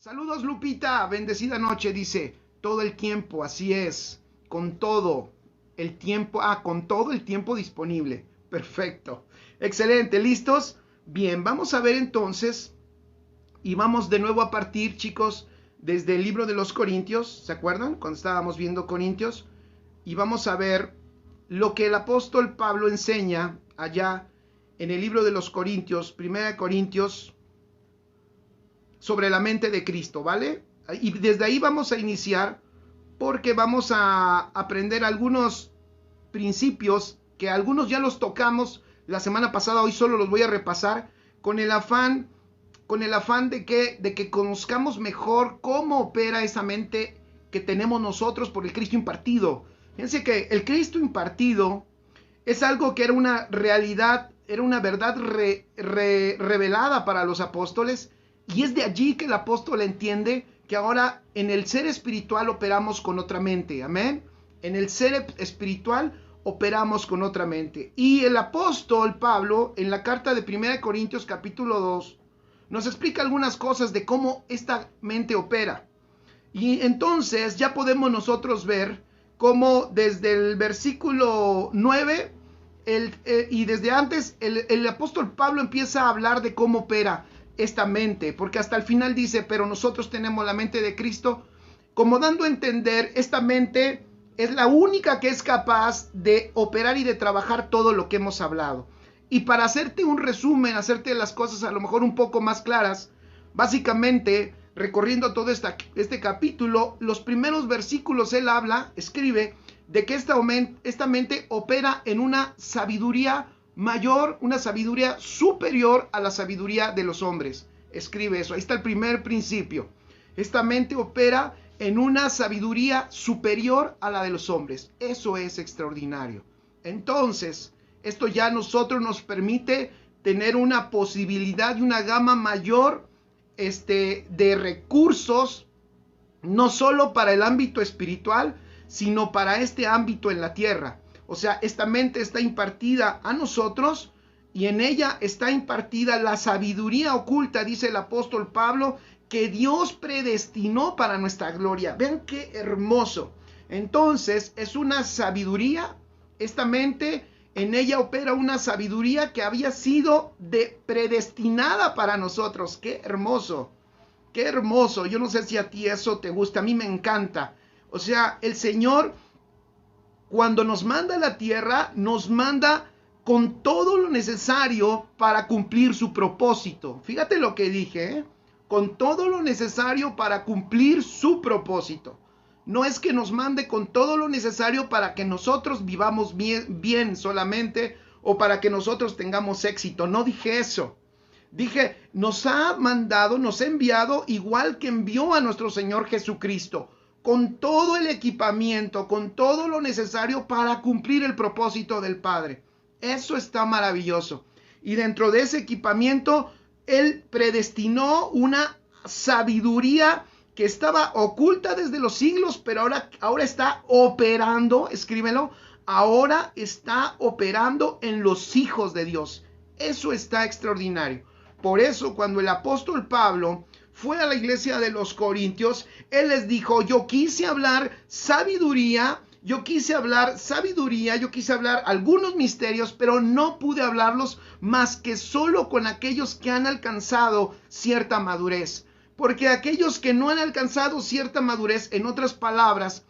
Saludos Lupita, bendecida noche, dice, todo el tiempo, así es, con todo el tiempo, con todo el tiempo disponible. Perfecto, excelente, ¿listos? Bien, vamos a ver entonces, y vamos de nuevo a partir, chicos, desde el libro de los Corintios, ¿se acuerdan? Cuando estábamos viendo Corintios, y vamos a ver lo que el apóstol Pablo enseña allá en el libro de los Corintios, 1 Corintios, sobre la mente de Cristo, ¿vale? Y desde ahí vamos a iniciar porque vamos a aprender algunos principios que algunos ya los tocamos la semana pasada, hoy solo los voy a repasar con el afán de que conozcamos mejor cómo opera esa mente que tenemos nosotros por el Cristo impartido. Fíjense que el Cristo impartido es algo que era una realidad, era una verdad revelada para los apóstoles, y es de allí que el apóstol entiende que ahora en el ser espiritual operamos con otra mente, amén. En el ser espiritual operamos con otra mente. Y el apóstol Pablo, en la carta de 1 Corintios capítulo 2, nos explica algunas cosas de cómo esta mente opera. Y entonces ya podemos nosotros ver cómo desde el versículo 9 y desde antes el apóstol Pablo empieza a hablar de cómo opera esta mente, porque hasta el final dice, pero nosotros tenemos la mente de Cristo, como dando a entender, esta mente es la única que es capaz de operar y de trabajar todo lo que hemos hablado. Y para hacerte un resumen, hacerte las cosas a lo mejor un poco más claras, básicamente, recorriendo todo este capítulo, los primeros versículos él escribe de que esta mente opera en una sabiduría mayor, una sabiduría superior a la sabiduría de los hombres. Escribe eso, ahí está el primer principio. Esta mente opera en una sabiduría superior a la de los hombres. Eso es extraordinario. Entonces, esto ya a nosotros nos permite tener una posibilidad y una gama mayor de recursos, no solo para el ámbito espiritual, sino para este ámbito en la tierra. O sea, esta mente está impartida a nosotros y en ella está impartida la sabiduría oculta, dice el apóstol Pablo, que Dios predestinó para nuestra gloria. Vean qué hermoso. Entonces, es una sabiduría, esta mente, en ella opera una sabiduría que había sido predestinada para nosotros. Qué hermoso, qué hermoso. Yo no sé si a ti eso te gusta, a mí me encanta. O sea, el Señor, cuando nos manda a la tierra, nos manda con todo lo necesario para cumplir su propósito. Fíjate lo que dije, ¿eh? Con todo lo necesario para cumplir su propósito. No es que nos mande con todo lo necesario para que nosotros vivamos bien solamente o para que nosotros tengamos éxito. No dije eso. Dije, nos ha mandado, nos ha enviado igual que envió a nuestro Señor Jesucristo, con todo el equipamiento, con todo lo necesario para cumplir el propósito del Padre. Eso está maravilloso. Y dentro de ese equipamiento, Él predestinó una sabiduría que estaba oculta desde los siglos, pero ahora está operando, escríbelo, ahora está operando en los hijos de Dios. Eso está extraordinario. Por eso, cuando el apóstol Pablo fue a la iglesia de los Corintios, él les dijo, yo quise hablar sabiduría, yo quise hablar algunos misterios, pero no pude hablarlos más que solo con aquellos que han alcanzado cierta madurez. Porque aquellos que no han alcanzado cierta madurez, en otras palabras,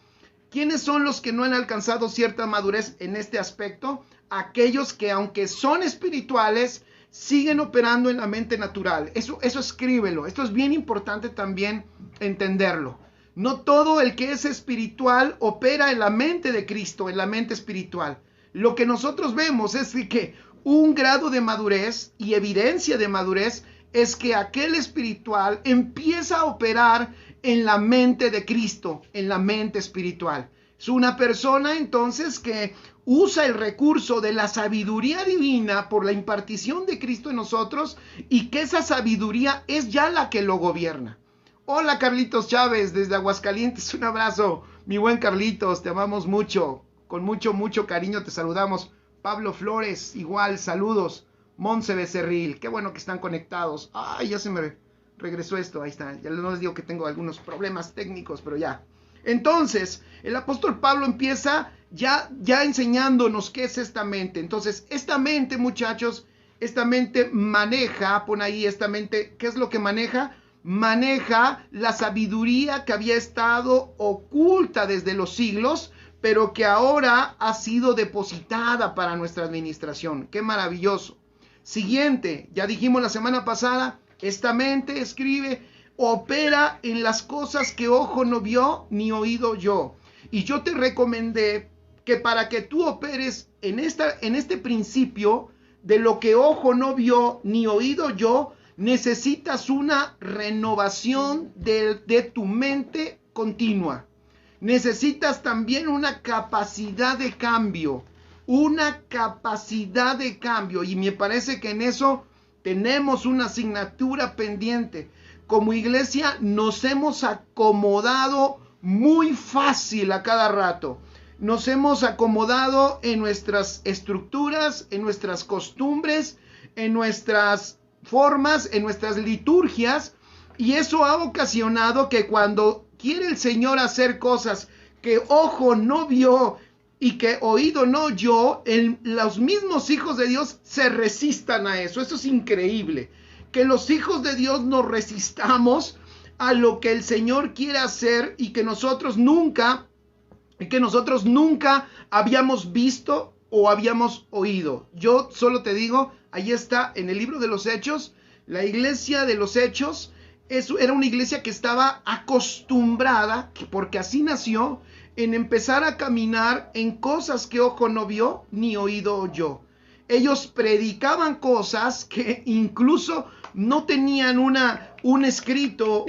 ¿quiénes son los que no han alcanzado cierta madurez en este aspecto? Aquellos que, aunque son espirituales, siguen operando en la mente natural. Eso escríbelo. Esto es bien importante también entenderlo. No todo el que es espiritual opera en la mente de Cristo, en la mente espiritual. Lo que nosotros vemos es que un grado de madurez y evidencia de madurez es que aquel espiritual empieza a operar en la mente de Cristo, en la mente espiritual. Es una persona entonces que usa el recurso de la sabiduría divina por la impartición de Cristo en nosotros y que esa sabiduría es ya la que lo gobierna. Hola Carlitos Chávez desde Aguascalientes, un abrazo, mi buen Carlitos, te amamos mucho, con mucho cariño te saludamos. Pablo Flores, igual, saludos. Monse Becerril, qué bueno que están conectados. Ay, ya se me regresó esto, ahí está. Ya no les digo que tengo algunos problemas técnicos, pero ya. Entonces, el apóstol Pablo empieza ya enseñándonos qué es esta mente. Entonces, esta mente, muchachos, esta mente maneja, pon ahí esta mente, ¿qué es lo que maneja? Maneja la sabiduría que había estado oculta desde los siglos, pero que ahora ha sido depositada para nuestra administración. ¡Qué maravilloso! Siguiente, ya dijimos la semana pasada, esta mente, escribe, opera en las cosas que ojo no vio ni oído yo. Y yo te recomendé que para que tú operes en este principio de lo que ojo no vio ni oído yo, necesitas una renovación de tu mente continua. Necesitas también una capacidad de cambio. Una capacidad de cambio. Y me parece que en eso tenemos una asignatura pendiente. Como iglesia nos hemos acomodado muy fácil a cada rato. Nos hemos acomodado en nuestras estructuras, en nuestras costumbres, en nuestras formas, en nuestras liturgias, y eso ha ocasionado que cuando quiere el Señor hacer cosas que ojo no vio y que oído no oyó, los mismos hijos de Dios se resistan a eso. Eso es increíble, que los hijos de Dios nos resistamos a lo que el Señor quiere hacer y que nosotros nunca habíamos visto o habíamos oído. Yo solo te digo, ahí está en el libro de los Hechos, la iglesia de los Hechos, era una iglesia que estaba acostumbrada, porque así nació, en empezar a caminar en cosas que ojo no vio ni oído oyó. Ellos predicaban cosas que incluso no tenían un escrito,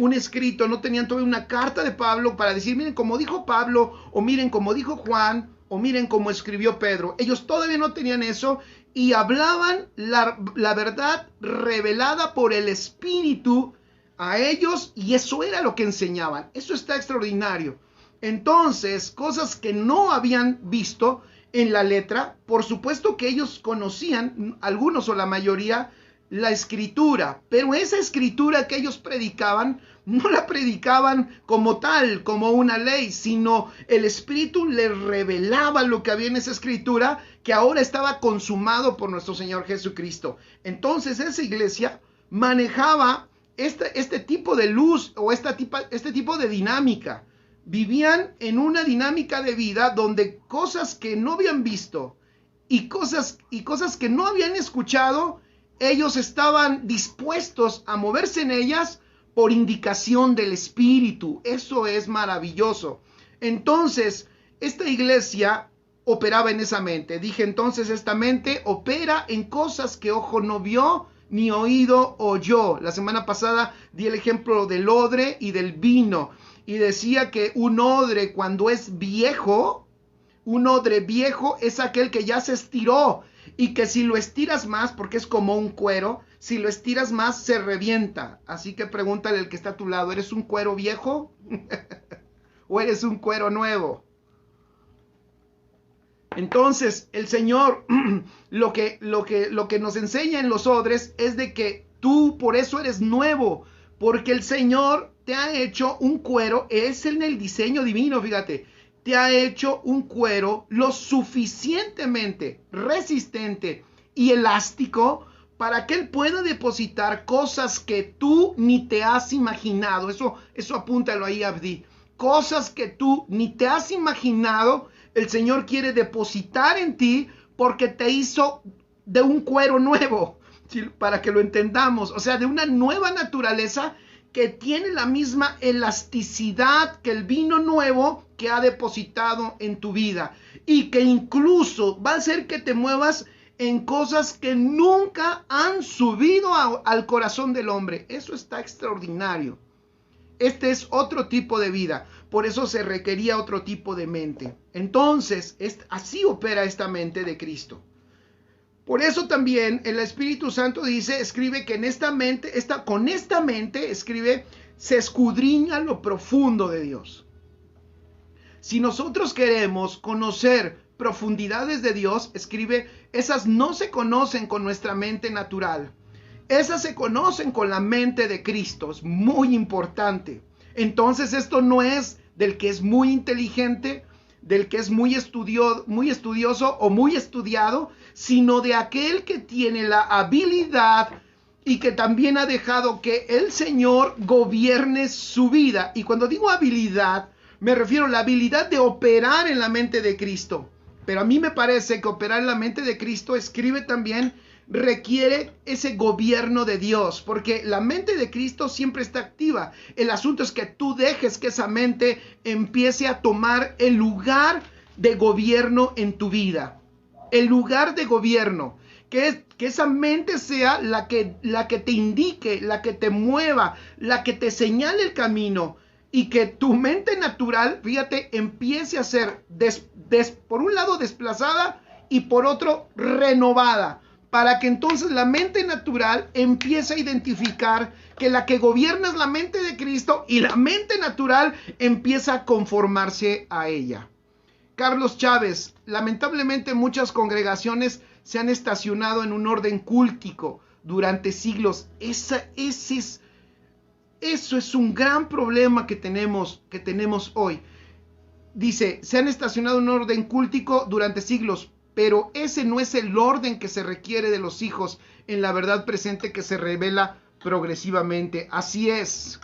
no tenían todavía una carta de Pablo para decir, miren como dijo Pablo, o miren como dijo Juan, o miren como escribió Pedro. Ellos todavía no tenían eso y hablaban la verdad revelada por el Espíritu a ellos, y eso era lo que enseñaban. Eso está extraordinario. Entonces, cosas que no habían visto en la letra, por supuesto que ellos conocían, algunos o la mayoría, la escritura, pero esa escritura que ellos predicaban, no la predicaban como tal, como una ley, sino el Espíritu les revelaba lo que había en esa escritura, que ahora estaba consumado por nuestro Señor Jesucristo. Entonces esa iglesia manejaba este tipo de luz o este tipo de dinámica. Vivían en una dinámica de vida donde cosas que no habían visto y cosas que no habían escuchado, ellos estaban dispuestos a moverse en ellas por indicación del Espíritu. Eso es maravilloso. Entonces, esta iglesia operaba en esa mente. Dije entonces, esta mente opera en cosas que ojo no vio ni oído oyó. La semana pasada di el ejemplo del odre y del vino. Y decía que un odre cuando es viejo, un odre viejo es aquel que ya se estiró y que si lo estiras más, porque es como un cuero, si lo estiras más se revienta. Así que pregúntale al que está a tu lado, ¿eres un cuero viejo o eres un cuero nuevo? Entonces el Señor lo que nos enseña en los odres es de que tú por eso eres nuevo, porque el Señor te ha hecho un cuero, es en el diseño divino, fíjate, te ha hecho un cuero lo suficientemente resistente y elástico para que Él pueda depositar cosas que tú ni te has imaginado. Eso apúntalo ahí, Abdi. Cosas que tú ni te has imaginado, el Señor quiere depositar en ti porque te hizo de un cuero nuevo, ¿sí? Para que lo entendamos, o sea, de una nueva naturaleza que tiene la misma elasticidad que el vino nuevo que ha depositado en tu vida y que incluso va a hacer que te muevas en cosas que nunca han subido al corazón del hombre. Eso está extraordinario. Este es otro tipo de vida, por eso se requería otro tipo de mente. Entonces, así opera esta mente de Cristo. Por eso también el Espíritu Santo dice, escribe que en esta mente, con esta mente, escribe, se escudriña lo profundo de Dios. Si nosotros queremos conocer profundidades de Dios, escribe, esas no se conocen con nuestra mente natural. Esas se conocen con la mente de Cristo. Es muy importante. Entonces esto no es del que es muy inteligente, del que es muy estudioso o muy estudiado, sino de aquel que tiene la habilidad y que también ha dejado que el Señor gobierne su vida. Y cuando digo habilidad, me refiero a la habilidad de operar en la mente de Cristo. Pero a mí me parece que operar en la mente de Cristo, escribe también, requiere ese gobierno de Dios, porque la mente de Cristo siempre está activa. El asunto es que tú dejes que esa mente empiece a tomar el lugar de gobierno en tu vida. El lugar de gobierno, que esa mente sea la que te indique, la que te mueva, la que te señale el camino, y que tu mente natural, fíjate, empiece a ser por un lado desplazada y por otro renovada, para que entonces la mente natural empiece a identificar que la que gobierna es la mente de Cristo y la mente natural empieza a conformarse a ella. Carlos Chávez, lamentablemente muchas congregaciones se han estacionado en un orden cúltico durante siglos. Eso es un gran problema que tenemos hoy. Dice, se han estacionado en un orden cúltico durante siglos, pero ese no es el orden que se requiere de los hijos en la verdad presente que se revela progresivamente. Así es,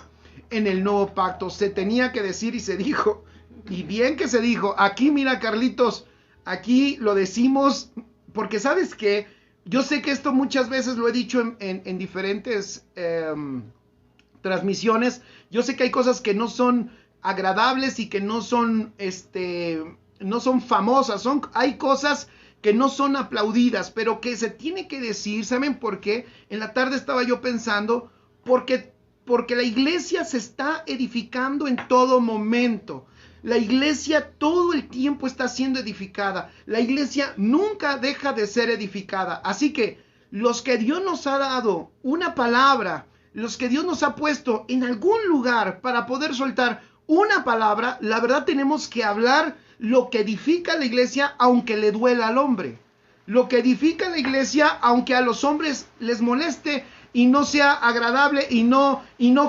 en el nuevo pacto se tenía que decir y se dijo, y bien que se dijo. Aquí mira, Carlitos, aquí lo decimos porque ¿sabes qué? Yo sé que esto muchas veces lo he dicho en diferentes transmisiones. Yo sé que hay cosas que no son agradables y que no son famosas. Hay cosas que no son aplaudidas, pero que se tiene que decir. ¿Saben por qué? En la tarde estaba yo pensando, porque la iglesia se está edificando en todo momento. La iglesia todo el tiempo está siendo edificada. La iglesia nunca deja de ser edificada. Así que los que Dios nos ha dado una palabra, los que Dios nos ha puesto en algún lugar para poder soltar una palabra, la verdad tenemos que hablar lo que edifica la iglesia, aunque le duela al hombre. Lo que edifica la iglesia, aunque a los hombres les moleste y no sea agradable y no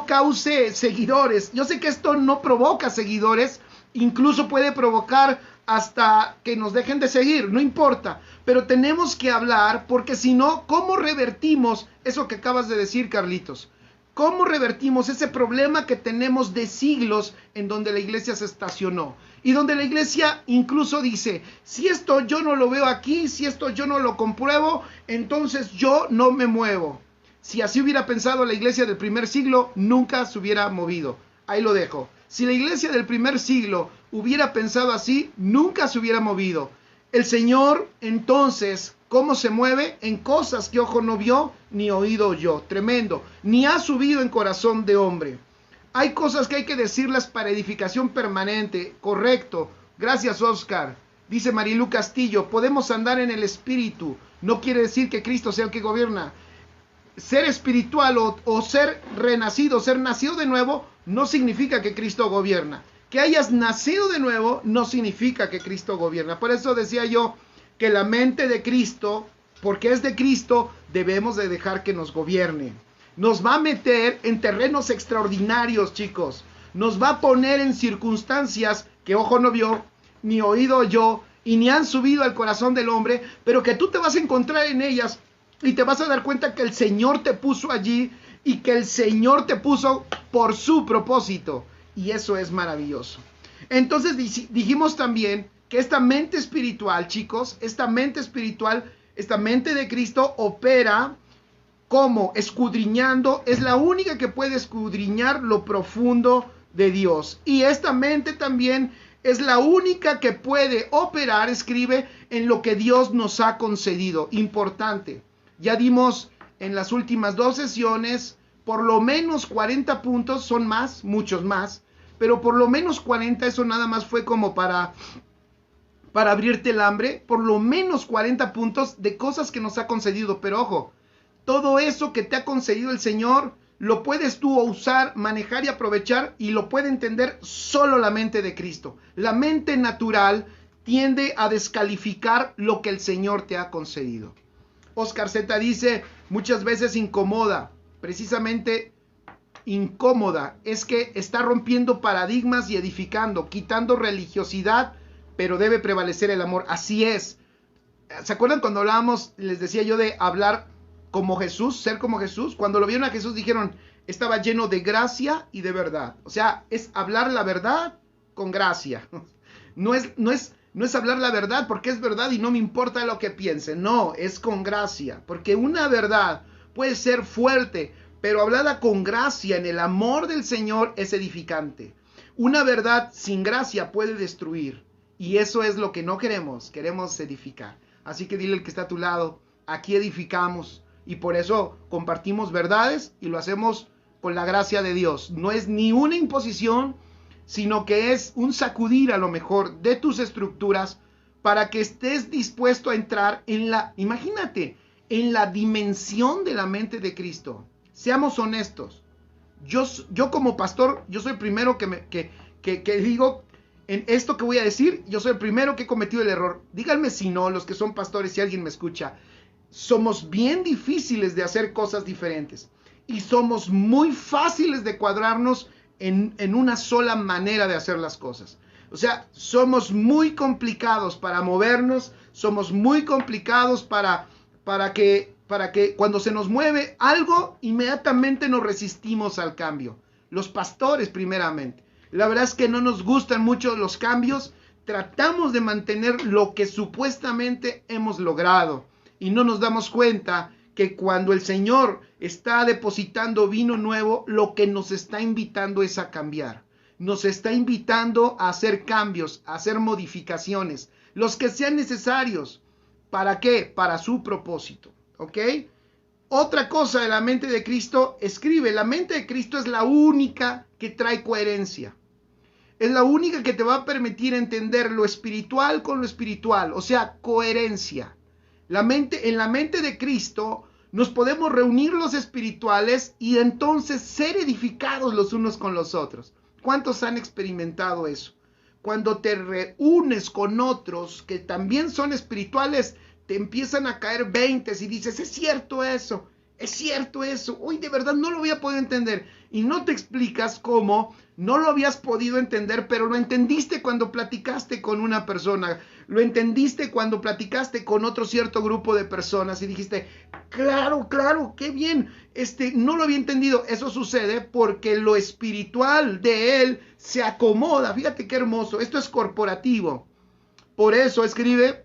cause seguidores. Yo sé que esto no provoca seguidores, incluso puede provocar hasta que nos dejen de seguir, no importa. Pero tenemos que hablar, porque si no, ¿cómo revertimos eso que acabas de decir, Carlitos? ¿Cómo revertimos ese problema que tenemos de siglos en donde la iglesia se estacionó? Y donde la iglesia incluso dice, si esto yo no lo veo aquí, si esto yo no lo compruebo, entonces yo no me muevo. Si así hubiera pensado la iglesia del primer siglo, nunca se hubiera movido. Ahí lo dejo. Si la iglesia del primer siglo hubiera pensado así, nunca se hubiera movido. El Señor, entonces, ¿cómo se mueve? En cosas que ojo no vio, ni oído oyó. Tremendo. Ni ha subido en corazón de hombre. Hay cosas que hay que decirlas para edificación permanente. Correcto. Gracias, Oscar. Dice Marilu Castillo, podemos andar en el espíritu. No quiere decir que Cristo sea el que gobierna. Ser espiritual o ser renacido, ser nacido de nuevo, no significa que Cristo gobierna. Que hayas nacido de nuevo no significa que Cristo gobierna. Por eso decía yo que la mente de Cristo, porque es de Cristo, debemos de dejar que nos gobierne. Nos va a meter en terrenos extraordinarios, chicos. Nos va a poner en circunstancias que ojo no vio, ni oído oyó, y ni han subido al corazón del hombre, pero que tú te vas a encontrar en ellas y te vas a dar cuenta que el Señor te puso allí y que el Señor te puso por su propósito. Y eso es maravilloso. Entonces dijimos también que esta mente espiritual, chicos, esta mente espiritual, esta mente de Cristo opera como escudriñando, es la única que puede escudriñar lo profundo de Dios. Y esta mente también es la única que puede operar, escribe, en lo que Dios nos ha concedido. Importante. Ya dimos en las últimas 2 sesiones por lo menos 40 puntos, son más, muchos más, pero por lo menos 40, eso nada más fue como para abrirte el hambre, por lo menos 40 puntos de cosas que nos ha concedido. Pero ojo, todo eso que te ha concedido el Señor, lo puedes tú usar, manejar y aprovechar, y lo puede entender solo la mente de Cristo. La mente natural tiende a descalificar lo que el Señor te ha concedido. Oscar Z dice, muchas veces incomoda, precisamente incómoda, es que está rompiendo paradigmas y edificando, quitando religiosidad, pero debe prevalecer el amor. Así es. ¿Se acuerdan cuando hablábamos, les decía yo, de hablar como Jesús, ser como Jesús? Cuando lo vieron a Jesús dijeron, estaba lleno de gracia y de verdad. O sea, es hablar la verdad con gracia. No es hablar la verdad porque es verdad y no me importa lo que piensen. No, es con gracia. Porque una verdad puede ser fuerte, pero hablada con gracia en el amor del Señor es edificante. Una verdad sin gracia puede destruir. Y eso es lo que no queremos. Queremos edificar. Así que dile al que está a tu lado, aquí edificamos. Y por eso compartimos verdades y lo hacemos con la gracia de Dios. No es ni una imposición, sino que es un sacudir a lo mejor de tus estructuras para que estés dispuesto a entrar en imagínate, en la dimensión de la mente de Cristo. Seamos honestos. Yo como pastor, yo soy el primero que digo, en esto que voy a decir, yo soy el primero que he cometido el error. Díganme si no, los que son pastores, si alguien me escucha. Somos bien difíciles de hacer cosas diferentes. Y somos muy fáciles de cuadrarnos en una sola manera de hacer las cosas. O sea, somos muy complicados para movernos, somos muy complicados para que cuando se nos mueve algo, inmediatamente nos resistimos al cambio. Los pastores primeramente. La verdad es que no nos gustan mucho los cambios, tratamos de mantener lo que supuestamente hemos logrado y no nos damos cuenta que cuando el Señor está depositando vino nuevo, lo que nos está invitando es a cambiar. Nos está invitando a hacer cambios, a hacer modificaciones, los que sean necesarios. ¿Para qué? Para su propósito. ¿Ok? Otra cosa de la mente de Cristo, escribe, la mente de Cristo es la única que trae coherencia. Es la única que te va a permitir entender lo espiritual con lo espiritual, o sea, coherencia. En la mente de Cristo nos podemos reunir los espirituales y entonces ser edificados los unos con los otros. ¿Cuántos han experimentado eso? Cuando te reúnes con otros que también son espirituales, te empiezan a caer veintes y dices, es cierto eso, hoy de verdad no lo había podido entender. Y no te explicas cómo no lo habías podido entender, pero lo entendiste cuando platicaste con una persona, lo entendiste cuando platicaste con otro cierto grupo de personas y dijiste, claro, qué bien, no lo había entendido. Eso sucede porque lo espiritual de él se acomoda. Fíjate qué hermoso, esto es corporativo. Por eso escribe,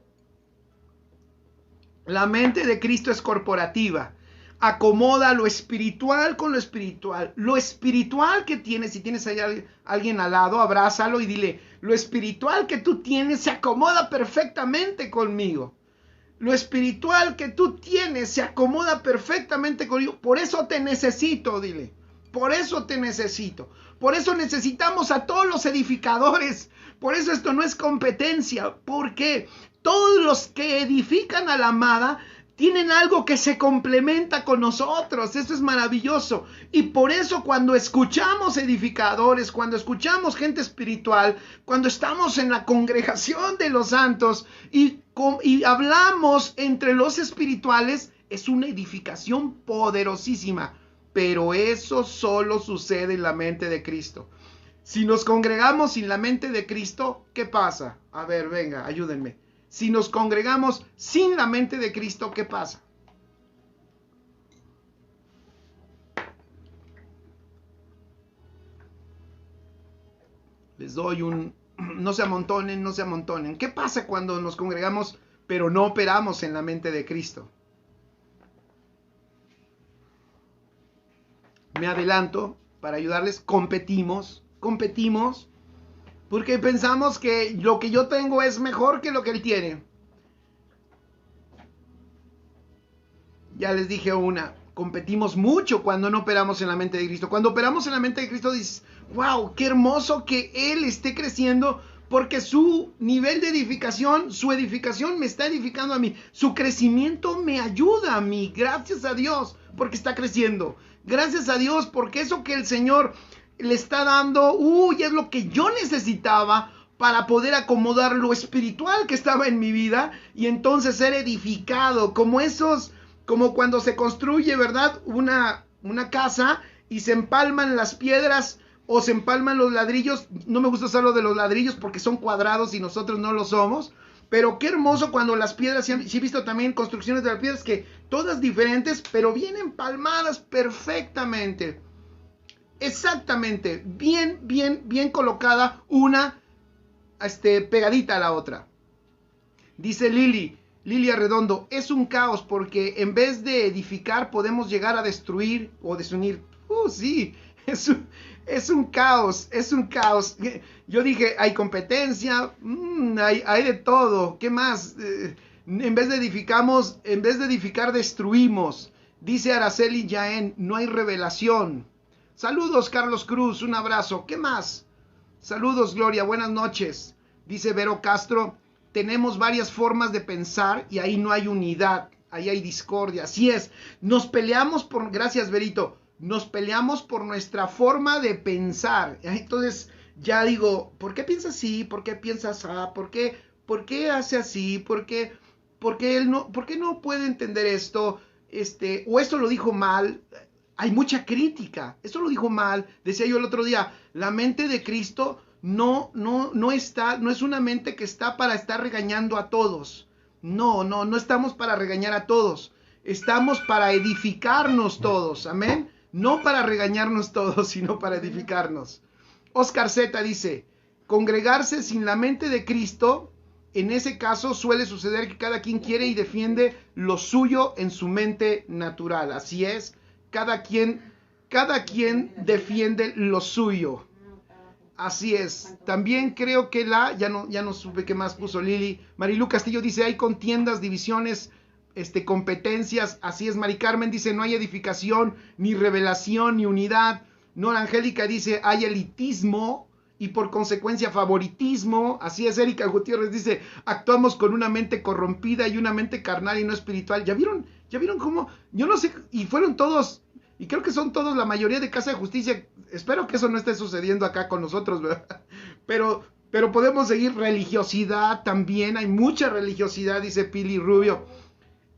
la mente de Cristo es corporativa. Acomoda lo espiritual con lo espiritual. Lo espiritual que tienes, si tienes ahí alguien al lado, abrázalo y dile, lo espiritual que tú tienes se acomoda perfectamente conmigo. Lo espiritual que tú tienes se acomoda perfectamente conmigo. Por eso te necesito, dile. Por eso te necesito. Por eso necesitamos a todos los edificadores. Por eso esto no es competencia. Porque todos los que edifican a la amada tienen algo que se complementa con nosotros. Eso es maravilloso. Y por eso cuando escuchamos edificadores, cuando escuchamos gente espiritual, cuando estamos en la congregación de los santos y hablamos entre los espirituales, es una edificación poderosísima. Pero eso solo sucede en la mente de Cristo. Si nos congregamos sin la mente de Cristo, ¿qué pasa? A ver, venga, ayúdenme. Si nos congregamos sin la mente de Cristo, ¿qué pasa? Les doy no se amontonen. ¿Qué pasa cuando nos congregamos pero no operamos en la mente de Cristo? Me adelanto para ayudarles. Competimos. Porque pensamos que lo que yo tengo es mejor que lo que él tiene. Ya les dije competimos mucho cuando no operamos en la mente de Cristo. Cuando operamos en la mente de Cristo dices, wow, qué hermoso que él esté creciendo porque su nivel de edificación, su edificación me está edificando a mí. Su crecimiento me ayuda a mí. Gracias a Dios porque está creciendo. Gracias a Dios porque eso que el Señor le está dando, es lo que yo necesitaba para poder acomodar lo espiritual que estaba en mi vida y entonces ser edificado como esos como cuando se construye, ¿verdad? Una casa y se empalman las piedras o se empalman los ladrillos. No me gusta usar lo de los ladrillos porque son cuadrados y nosotros no lo somos. Pero qué hermoso cuando las piedras, sí he visto también construcciones de las piedras que todas diferentes, pero bien empalmadas perfectamente. Exactamente, bien colocada, una pegadita a la otra. Dice Lili Arredondo, es un caos porque en vez de edificar podemos llegar a destruir o desunir. Sí, es un caos. Yo dije, hay competencia, hay de todo. ¿Qué más? En vez de edificar, destruimos. Dice Araceli Jaén, no hay revelación. Saludos, Carlos Cruz, un abrazo. ¿Qué más? Saludos, Gloria, buenas noches. Dice Vero Castro, tenemos varias formas de pensar y ahí no hay unidad, ahí hay discordia. Así es, nos peleamos por, gracias Verito, nos peleamos por nuestra forma de pensar. Entonces ya digo, ¿por qué piensas así? ¿Por qué piensas así? ¿Por qué hace así? ¿Por qué no puede entender esto? O esto lo dijo mal. Hay mucha crítica, esto lo dijo mal. Decía yo el otro día, la mente de Cristo no es una mente que está para estar regañando a todos. No estamos para regañar a todos. Estamos para edificarnos todos, amén. No para regañarnos todos, sino para edificarnos. Oscar Z dice, congregarse sin la mente de Cristo, en ese caso suele suceder que cada quien quiere y defiende lo suyo en su mente natural. Así es, cada quien defiende lo suyo. Así es. También creo que ya no supe qué más puso Lili. Marilu Castillo dice, hay contiendas, divisiones, competencias. Así es. Mari Carmen dice, no hay edificación, ni revelación, ni unidad. Nora Angélica dice, hay elitismo y por consecuencia favoritismo. Así es. Erika Gutiérrez dice, actuamos con una mente corrompida y una mente carnal y no espiritual. ¿Ya vieron cómo? Yo no sé, y fueron todos... Y creo que son todos, la mayoría de Casa de Justicia. Espero que eso no esté sucediendo acá con nosotros, ¿verdad? Pero podemos seguir. Religiosidad también. Hay mucha religiosidad, dice Pili Rubio.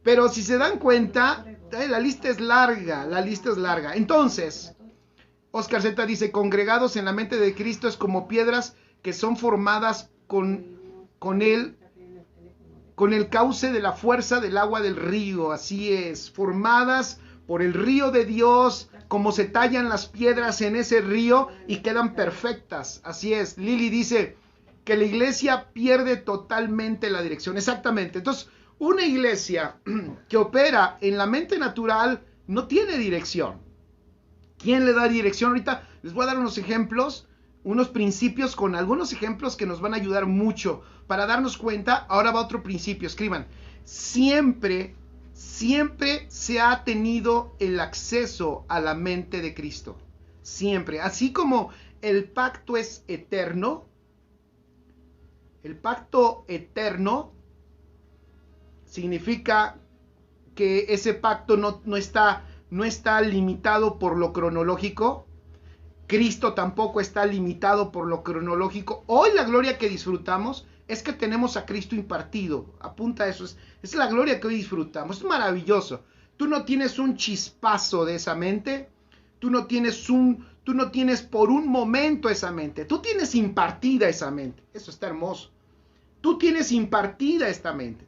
Pero si se dan cuenta, la lista es larga. Entonces, Oscar Z dice, congregados en la mente de Cristo es como piedras que son formadas con el cauce de la fuerza del agua del río. Así es, formadas por el río de Dios, como se tallan las piedras en ese río y quedan perfectas. Así es. Lili dice que la iglesia pierde totalmente la dirección. Exactamente. Entonces, una iglesia que opera en la mente natural no tiene dirección. ¿Quién le da dirección? Ahorita les voy a dar unos ejemplos, unos principios con algunos ejemplos que nos van a ayudar mucho para darnos cuenta. Ahora va otro principio. Escriban. Siempre se ha tenido el acceso a la mente de Cristo. Siempre. Así como el pacto es eterno, el pacto eterno significa que ese pacto no está limitado por lo cronológico. Cristo tampoco está limitado por lo cronológico. Hoy la gloria que disfrutamos es que tenemos a Cristo impartido. Apunta a eso. Es la gloria que hoy disfrutamos. Es maravilloso. Tú no tienes un chispazo de esa mente. Tú no tienes por un momento esa mente. Tú tienes impartida esa mente. Eso está hermoso. Tú tienes impartida esta mente.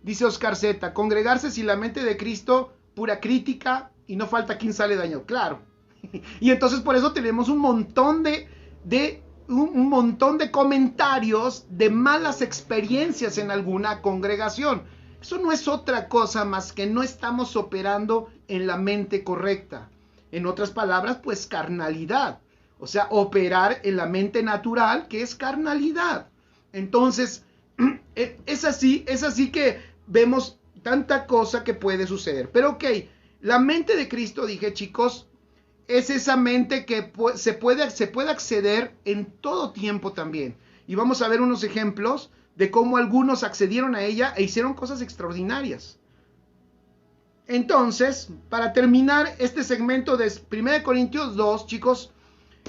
Dice Oscar Z, congregarse sin la mente de Cristo, pura crítica y no falta quien sale dañado. Claro. Y entonces por eso tenemos un montón de comentarios de malas experiencias en alguna congregación. Eso no es otra cosa más que no estamos operando en la mente correcta. En otras palabras, pues carnalidad. O sea, operar en la mente natural, que es carnalidad. Entonces, es así que vemos tanta cosa que puede suceder. Pero ok, la mente de Cristo, dije chicos, es esa mente que se puede acceder en todo tiempo también. Y vamos a ver unos ejemplos de cómo algunos accedieron a ella e hicieron cosas extraordinarias. Entonces, para terminar este segmento de 1 Corintios 2, chicos,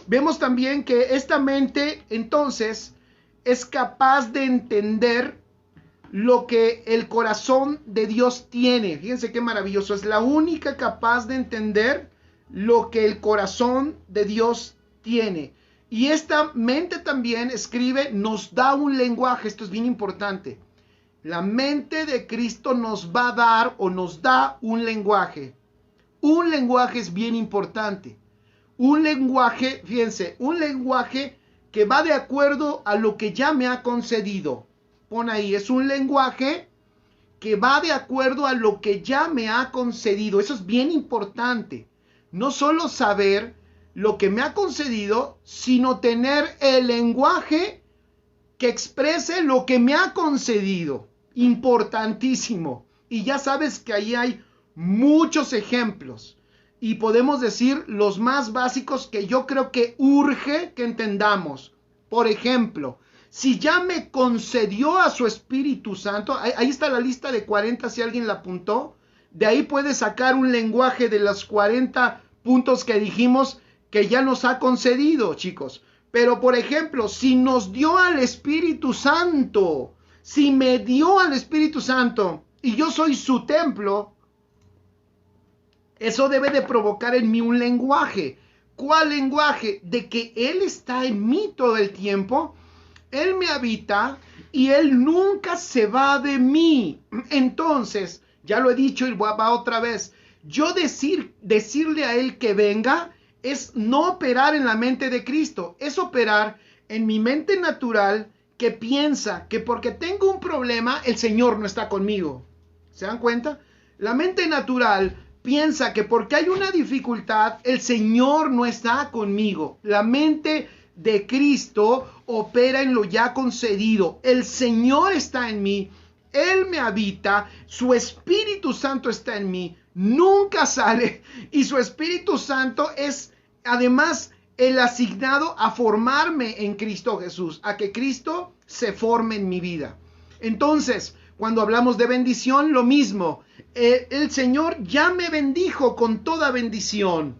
vemos también que esta mente, entonces, es capaz de entender lo que el corazón de Dios tiene. Fíjense qué maravilloso. Es la única capaz de entender lo que el corazón de Dios tiene. Y esta mente también, escribe, nos da un lenguaje. Esto es bien importante. La mente de Cristo nos va a dar o nos da un lenguaje. Un lenguaje es bien importante. Un lenguaje, fíjense, un lenguaje que va de acuerdo a lo que ya me ha concedido. Pon ahí, es un lenguaje que va de acuerdo a lo que ya me ha concedido. Eso es bien importante. No solo saber lo que me ha concedido, sino tener el lenguaje que exprese lo que me ha concedido. Importantísimo. Y ya sabes que ahí hay muchos ejemplos. Y podemos decir los más básicos que yo creo que urge que entendamos. Por ejemplo, si ya me concedió a su Espíritu Santo, ahí está la lista de 40 si alguien la apuntó. De ahí puedes sacar un lenguaje de los 40 puntos que dijimos que ya nos ha concedido, chicos. Pero por ejemplo, si nos dio al Espíritu Santo, si me dio al Espíritu Santo y yo soy su templo, eso debe de provocar en mí un lenguaje. ¿Cuál lenguaje? De que Él está en mí todo el tiempo. Él me habita y Él nunca se va de mí. Entonces, ya lo he dicho y va otra vez. Yo decirle a Él que venga es no operar en la mente de Cristo. Es operar en mi mente natural que piensa que porque tengo un problema, el Señor no está conmigo. ¿Se dan cuenta? La mente natural piensa que porque hay una dificultad, el Señor no está conmigo. La mente de Cristo opera en lo ya concedido. El Señor está en mí, Él me habita, su Espíritu Santo está en mí, nunca sale, y su Espíritu Santo es además el asignado a formarme en Cristo Jesús, a que Cristo se forme en mi vida. Entonces, cuando hablamos de bendición, lo mismo. El Señor ya me bendijo con toda bendición.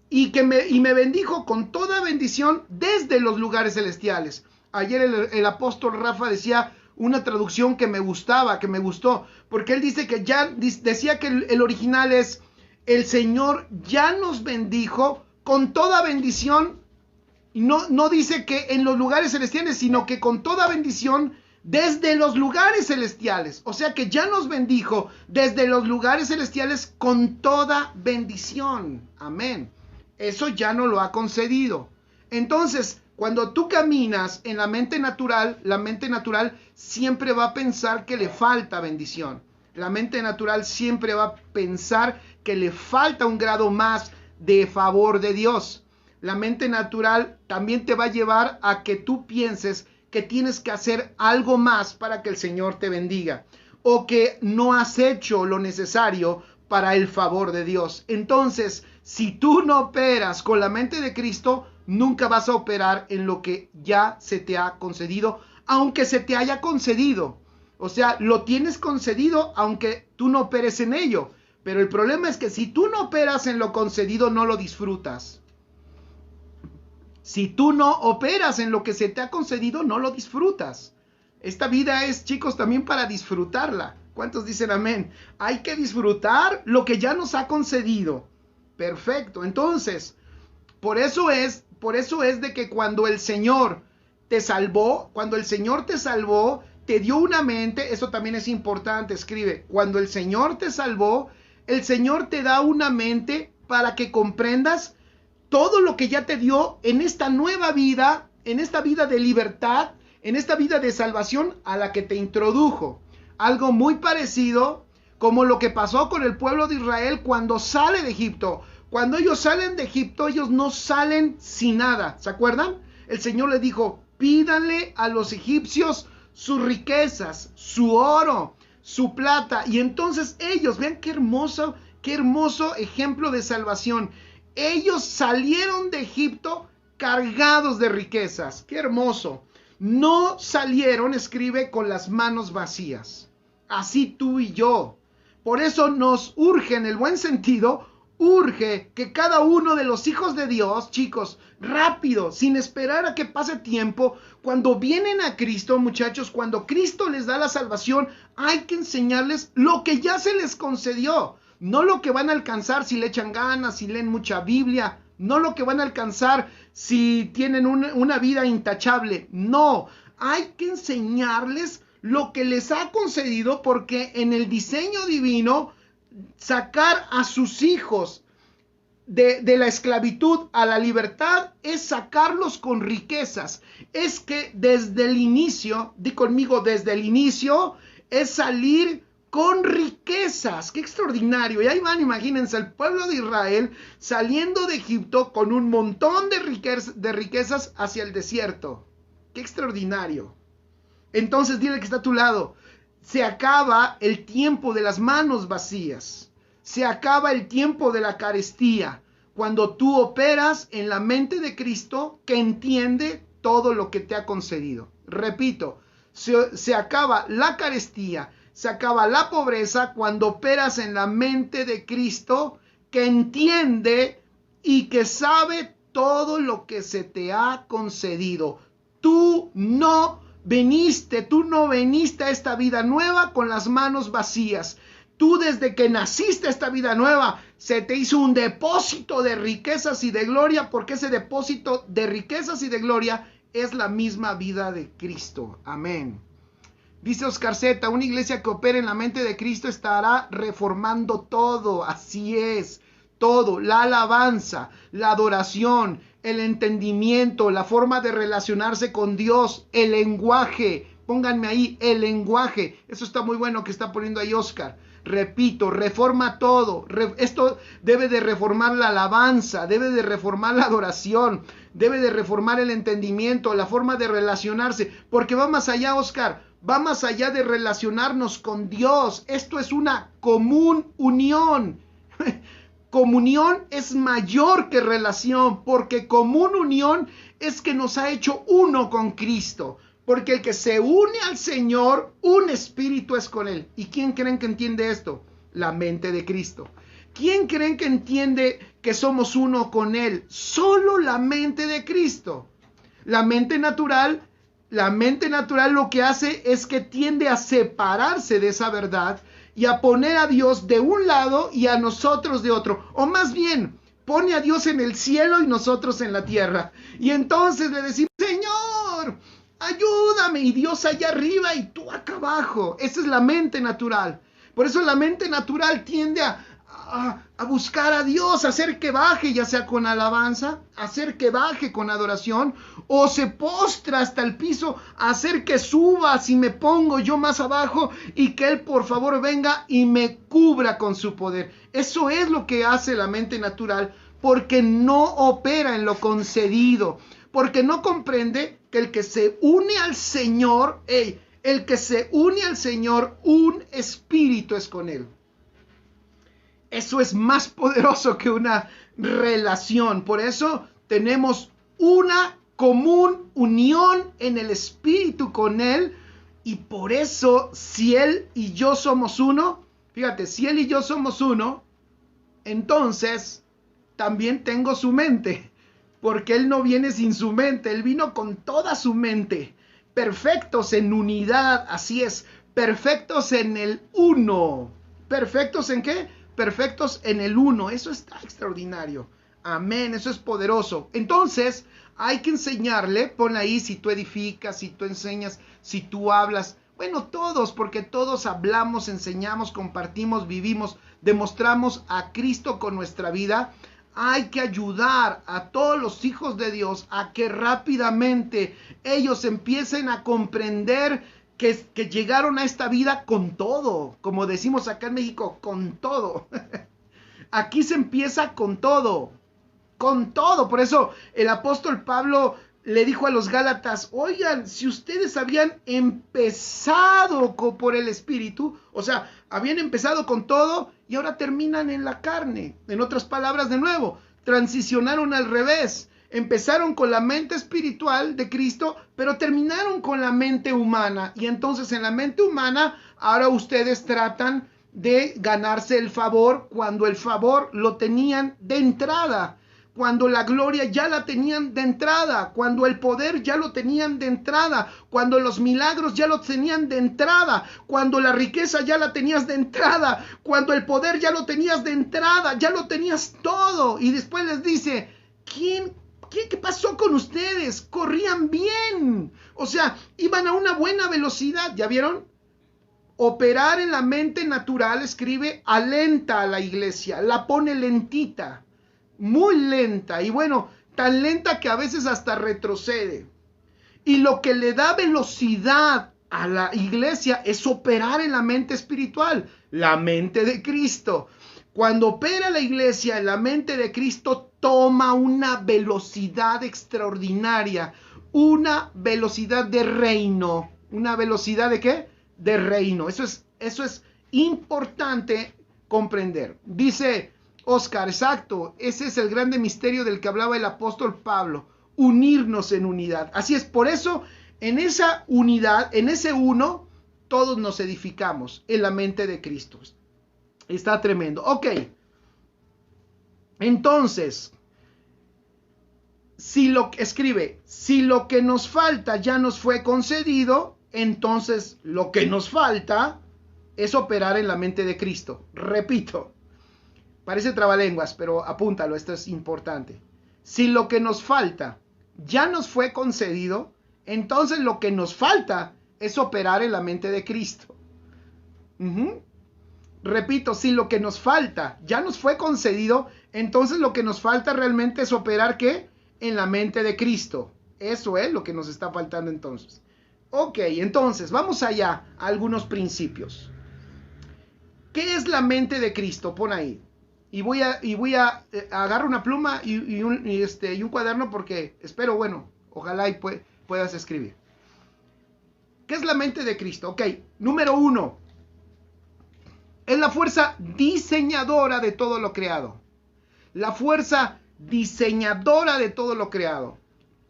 Y me bendijo con toda bendición desde los lugares celestiales. Ayer el apóstol Rafa decía una traducción que me gustó, porque él dice que ya, decía que el original es, el Señor ya nos bendijo con toda bendición. No dice que en los lugares celestiales, sino que con toda bendición desde los lugares celestiales. O sea que ya nos bendijo desde los lugares celestiales con toda bendición. Amén. Eso ya no lo ha concedido. Entonces, cuando tú caminas en la mente natural siempre va a pensar que le falta bendición. La mente natural siempre va a pensar que le falta un grado más de favor de Dios. La mente natural también te va a llevar a que tú pienses que tienes que hacer algo más para que el Señor te bendiga, o que no has hecho lo necesario para el favor de Dios. Entonces, si tú no operas con la mente de Cristo, nunca vas a operar en lo que ya se te ha concedido, aunque se te haya concedido. O sea, lo tienes concedido aunque tú no operes en ello. Pero el problema es que si tú no operas en lo concedido, no lo disfrutas. Si tú no operas en lo que se te ha concedido, no lo disfrutas. Esta vida es, chicos, también para disfrutarla. ¿Cuántos dicen amén? Hay que disfrutar lo que ya nos ha concedido. Perfecto. Entonces, por eso es de que cuando el Señor te salvó, te dio una mente, eso también es importante, escribe, cuando el Señor te salvó, el Señor te da una mente para que comprendas todo lo que ya te dio en esta nueva vida, en esta vida de libertad, en esta vida de salvación a la que te introdujo. Algo muy parecido como lo que pasó con el pueblo de Israel cuando sale de Egipto. Cuando ellos salen de Egipto, ellos no salen sin nada. ¿Se acuerdan? El Señor les dijo, pídanle a los egipcios sus riquezas, su oro, su plata. Y entonces ellos, vean qué hermoso ejemplo de salvación. Ellos salieron de Egipto cargados de riquezas. ¡Qué hermoso! No salieron, escribe, con las manos vacías. Así tú y yo. Por eso nos urge, en el buen sentido, urge que cada uno de los hijos de Dios, chicos, rápido, sin esperar a que pase tiempo, cuando vienen a Cristo, muchachos, cuando Cristo les da la salvación, hay que enseñarles lo que ya se les concedió, no lo que van a alcanzar si le echan ganas, si leen mucha Biblia, no lo que van a alcanzar si tienen una vida intachable, no, hay que enseñarles lo que les ha concedido, porque en el diseño divino, sacar a sus hijos de la esclavitud a la libertad es sacarlos con riquezas. Es que desde el inicio, di conmigo, desde el inicio es salir con riquezas. ¡Qué extraordinario! Y ahí van, imagínense, el pueblo de Israel saliendo de Egipto con un montón de riquezas hacia el desierto. ¡Qué extraordinario! Entonces dile que está a tu lado: se acaba el tiempo de las manos vacías. Se acaba el tiempo de la carestía. Cuando tú operas en la mente de Cristo, que entiende todo lo que te ha concedido. Repito, se acaba la carestía, se acaba la pobreza cuando operas en la mente de Cristo, que entiende y que sabe todo lo que se te ha concedido. Tú no veniste a esta vida nueva con las manos vacías. Tú, desde que naciste a esta vida nueva, se te hizo un depósito de riquezas y de gloria, porque ese depósito de riquezas y de gloria es la misma vida de Cristo. Amén. Dice Oscar Z, una iglesia que opera en la mente de Cristo estará reformando todo. Así es, todo. La alabanza, la adoración, el entendimiento, la forma de relacionarse con Dios, el lenguaje. Pónganme ahí, el lenguaje. Eso está muy bueno que está poniendo ahí Oscar. Repito, reforma todo. Esto debe de reformar la alabanza, debe de reformar la adoración, debe de reformar el entendimiento, la forma de relacionarse. Porque va más allá, Oscar, va más allá de relacionarnos con Dios. Esto es una común unión. Comunión es mayor que relación, porque común unión es que nos ha hecho uno con Cristo. Porque el que se une al Señor, un espíritu es con Él. ¿Y quién creen que entiende esto? La mente de Cristo. ¿Quién creen que entiende que somos uno con Él? Solo la mente de Cristo. La mente natural lo que hace es que tiende a separarse de esa verdad y a poner a Dios de un lado y a nosotros de otro. O más bien, pone a Dios en el cielo y nosotros en la tierra. Y entonces le decimos: Señor, ayúdame, y Dios allá arriba y tú acá abajo. Esa es la mente natural. Por eso la mente natural tiende a buscar a Dios, a hacer que baje, ya sea con alabanza, a hacer que baje con adoración, o se postra hasta el piso, a hacer que suba si me pongo yo más abajo y que Él por favor venga y me cubra con su poder. Eso es lo que hace la mente natural, porque no opera en lo concedido, porque no comprende que el que se une al Señor, un espíritu es con Él. Eso es más poderoso que una relación. Por eso tenemos una común unión en el espíritu con Él. Y por eso, si Él y yo somos uno, fíjate, si Él y yo somos uno, entonces también tengo su mente. Porque Él no viene sin su mente, Él vino con toda su mente. Perfectos en unidad, así es. Perfectos en el uno. ¿Perfectos en qué? Perfectos en el uno. Eso está extraordinario. Amén, eso es poderoso. Entonces, hay que enseñarle, pon ahí, si tú edificas, si tú enseñas, si tú hablas. Bueno, todos, porque todos hablamos, enseñamos, compartimos, vivimos, demostramos a Cristo con nuestra vida. Hay que ayudar a todos los hijos de Dios a que rápidamente ellos empiecen a comprender que llegaron a esta vida con todo, como decimos acá en México, con todo. Aquí se empieza con todo. Por eso el apóstol Pablo le dijo a los Gálatas: oigan, si ustedes habían empezado por el Espíritu, o sea, habían empezado con todo y ahora terminan en la carne. En otras palabras, de nuevo, transicionaron al revés. Empezaron con la mente espiritual de Cristo, pero terminaron con la mente humana. Y entonces en la mente humana, ahora ustedes tratan de ganarse el favor cuando el favor lo tenían de entrada, cuando la gloria ya la tenían de entrada, cuando el poder ya lo tenían de entrada, cuando los milagros ya lo tenían de entrada, cuando la riqueza ya la tenías de entrada, cuando el poder ya lo tenías de entrada, ya lo tenías todo. Y después les dice, ¿qué pasó con ustedes? Corrían bien, o sea, iban a una buena velocidad, ¿ya vieron? Operar en la mente natural, escribe, alenta a la iglesia, la pone lentita. Muy lenta, y bueno, tan lenta que a veces hasta retrocede. Y lo que le da velocidad a la iglesia es operar en la mente espiritual, la mente de Cristo. Cuando opera la iglesia en la mente de Cristo, toma una velocidad extraordinaria, una velocidad de reino. ¿Una velocidad de qué? De reino. Eso es importante comprender. Dice Oscar, exacto, ese es el grande misterio del que hablaba el apóstol Pablo, unirnos en unidad. Así es, por eso en esa unidad, en ese uno, todos nos edificamos en la mente de Cristo. Está tremendo. Ok, entonces, si lo que nos falta ya nos fue concedido, entonces lo que nos falta es operar en la mente de Cristo. Repito. Parece trabalenguas, pero apúntalo, esto es importante. Si lo que nos falta ya nos fue concedido, entonces lo que nos falta es operar en la mente de Cristo. Repito, si lo que nos falta ya nos fue concedido, entonces lo que nos falta realmente es operar ¿qué? En la mente de Cristo. Eso es lo que nos está faltando entonces. Ok, entonces vamos allá a algunos principios. ¿Qué es la mente de Cristo? Pon ahí. Y voy a agarrar una pluma y un cuaderno porque espero, bueno, ojalá y puedas escribir. ¿Qué es la mente de Cristo? Ok, número 1. Es la fuerza diseñadora de todo lo creado. La fuerza diseñadora de todo lo creado.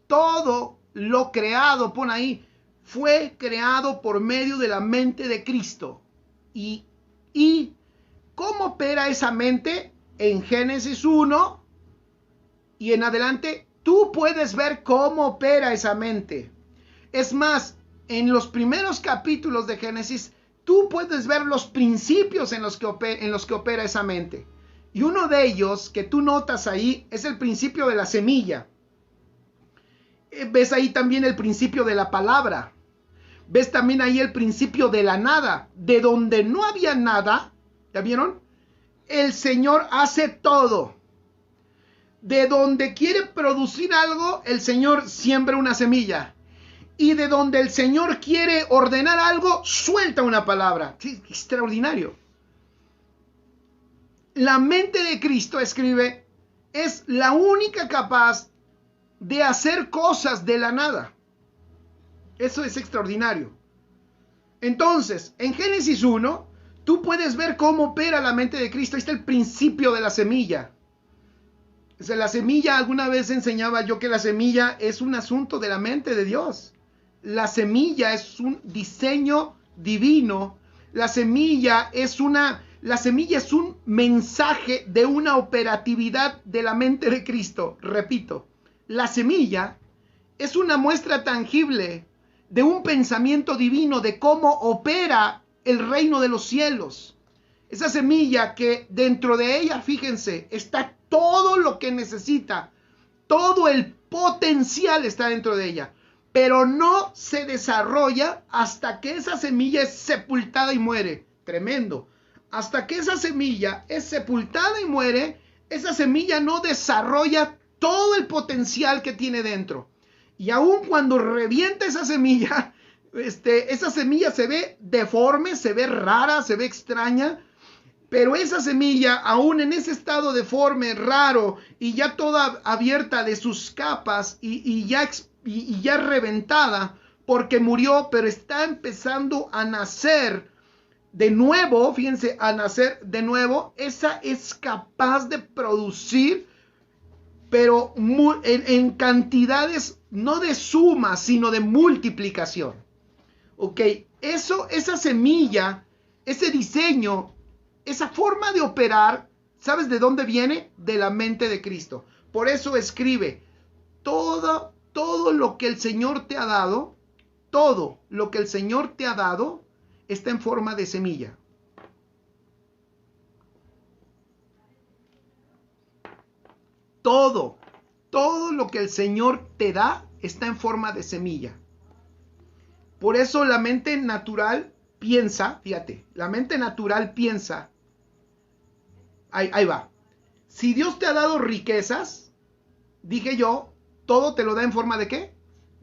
Todo lo creado, pon ahí, fue creado por medio de la mente de Cristo. ¿Y cómo opera esa mente? En Génesis 1 y en adelante, tú puedes ver cómo opera esa mente. Es más, en los primeros capítulos de Génesis, tú puedes ver los principios en los que opera esa mente. Y uno de ellos que tú notas ahí es el principio de la semilla. Ves ahí también el principio de la palabra. Ves también ahí el principio de la nada. De donde no había nada, ¿ya vieron? El Señor hace todo. De donde quiere producir algo, el Señor siembra una semilla. Y de donde el Señor quiere ordenar algo, suelta una palabra. Sí, extraordinario. La mente de Cristo, escribe, es la única capaz de hacer cosas de la nada. Eso es extraordinario. Entonces, en Génesis 1, tú puedes ver cómo opera la mente de Cristo. Ahí está el principio de la semilla. O sea, la semilla, alguna vez enseñaba yo que la semilla es un asunto de la mente de Dios. La semilla es un diseño divino. La semilla es un mensaje de una operatividad de la mente de Cristo. Repito, la semilla es una muestra tangible de un pensamiento divino, de cómo opera el reino de los cielos. Esa semilla que dentro de ella, fíjense, está todo lo que necesita. Todo el potencial está dentro de ella. Pero no se desarrolla hasta que esa semilla es sepultada y muere. Tremendo. Hasta que esa semilla es sepultada y muere, esa semilla no desarrolla todo el potencial que tiene dentro. Y aun cuando revienta esa semilla se ve deforme, se ve rara, se ve extraña, pero esa semilla, aún en ese estado deforme, raro, y ya toda abierta de sus capas, y ya reventada, porque murió, pero está empezando a nacer de nuevo, fíjense, a nacer de nuevo, esa es capaz de producir, pero en cantidades, no de suma, sino de multiplicación. Ok, esa semilla, ese diseño esa forma de operar, ¿sabes de dónde viene? De la mente de Cristo. Por eso escribe, todo lo que el Señor te ha dado, todo lo que el Señor te ha dado, está en forma de semilla. Todo lo que el Señor te da, está en forma de semilla. Por eso la mente natural piensa, fíjate, la mente natural piensa, ahí va. Si Dios te ha dado riquezas, dije yo, todo te lo da en forma de ¿qué?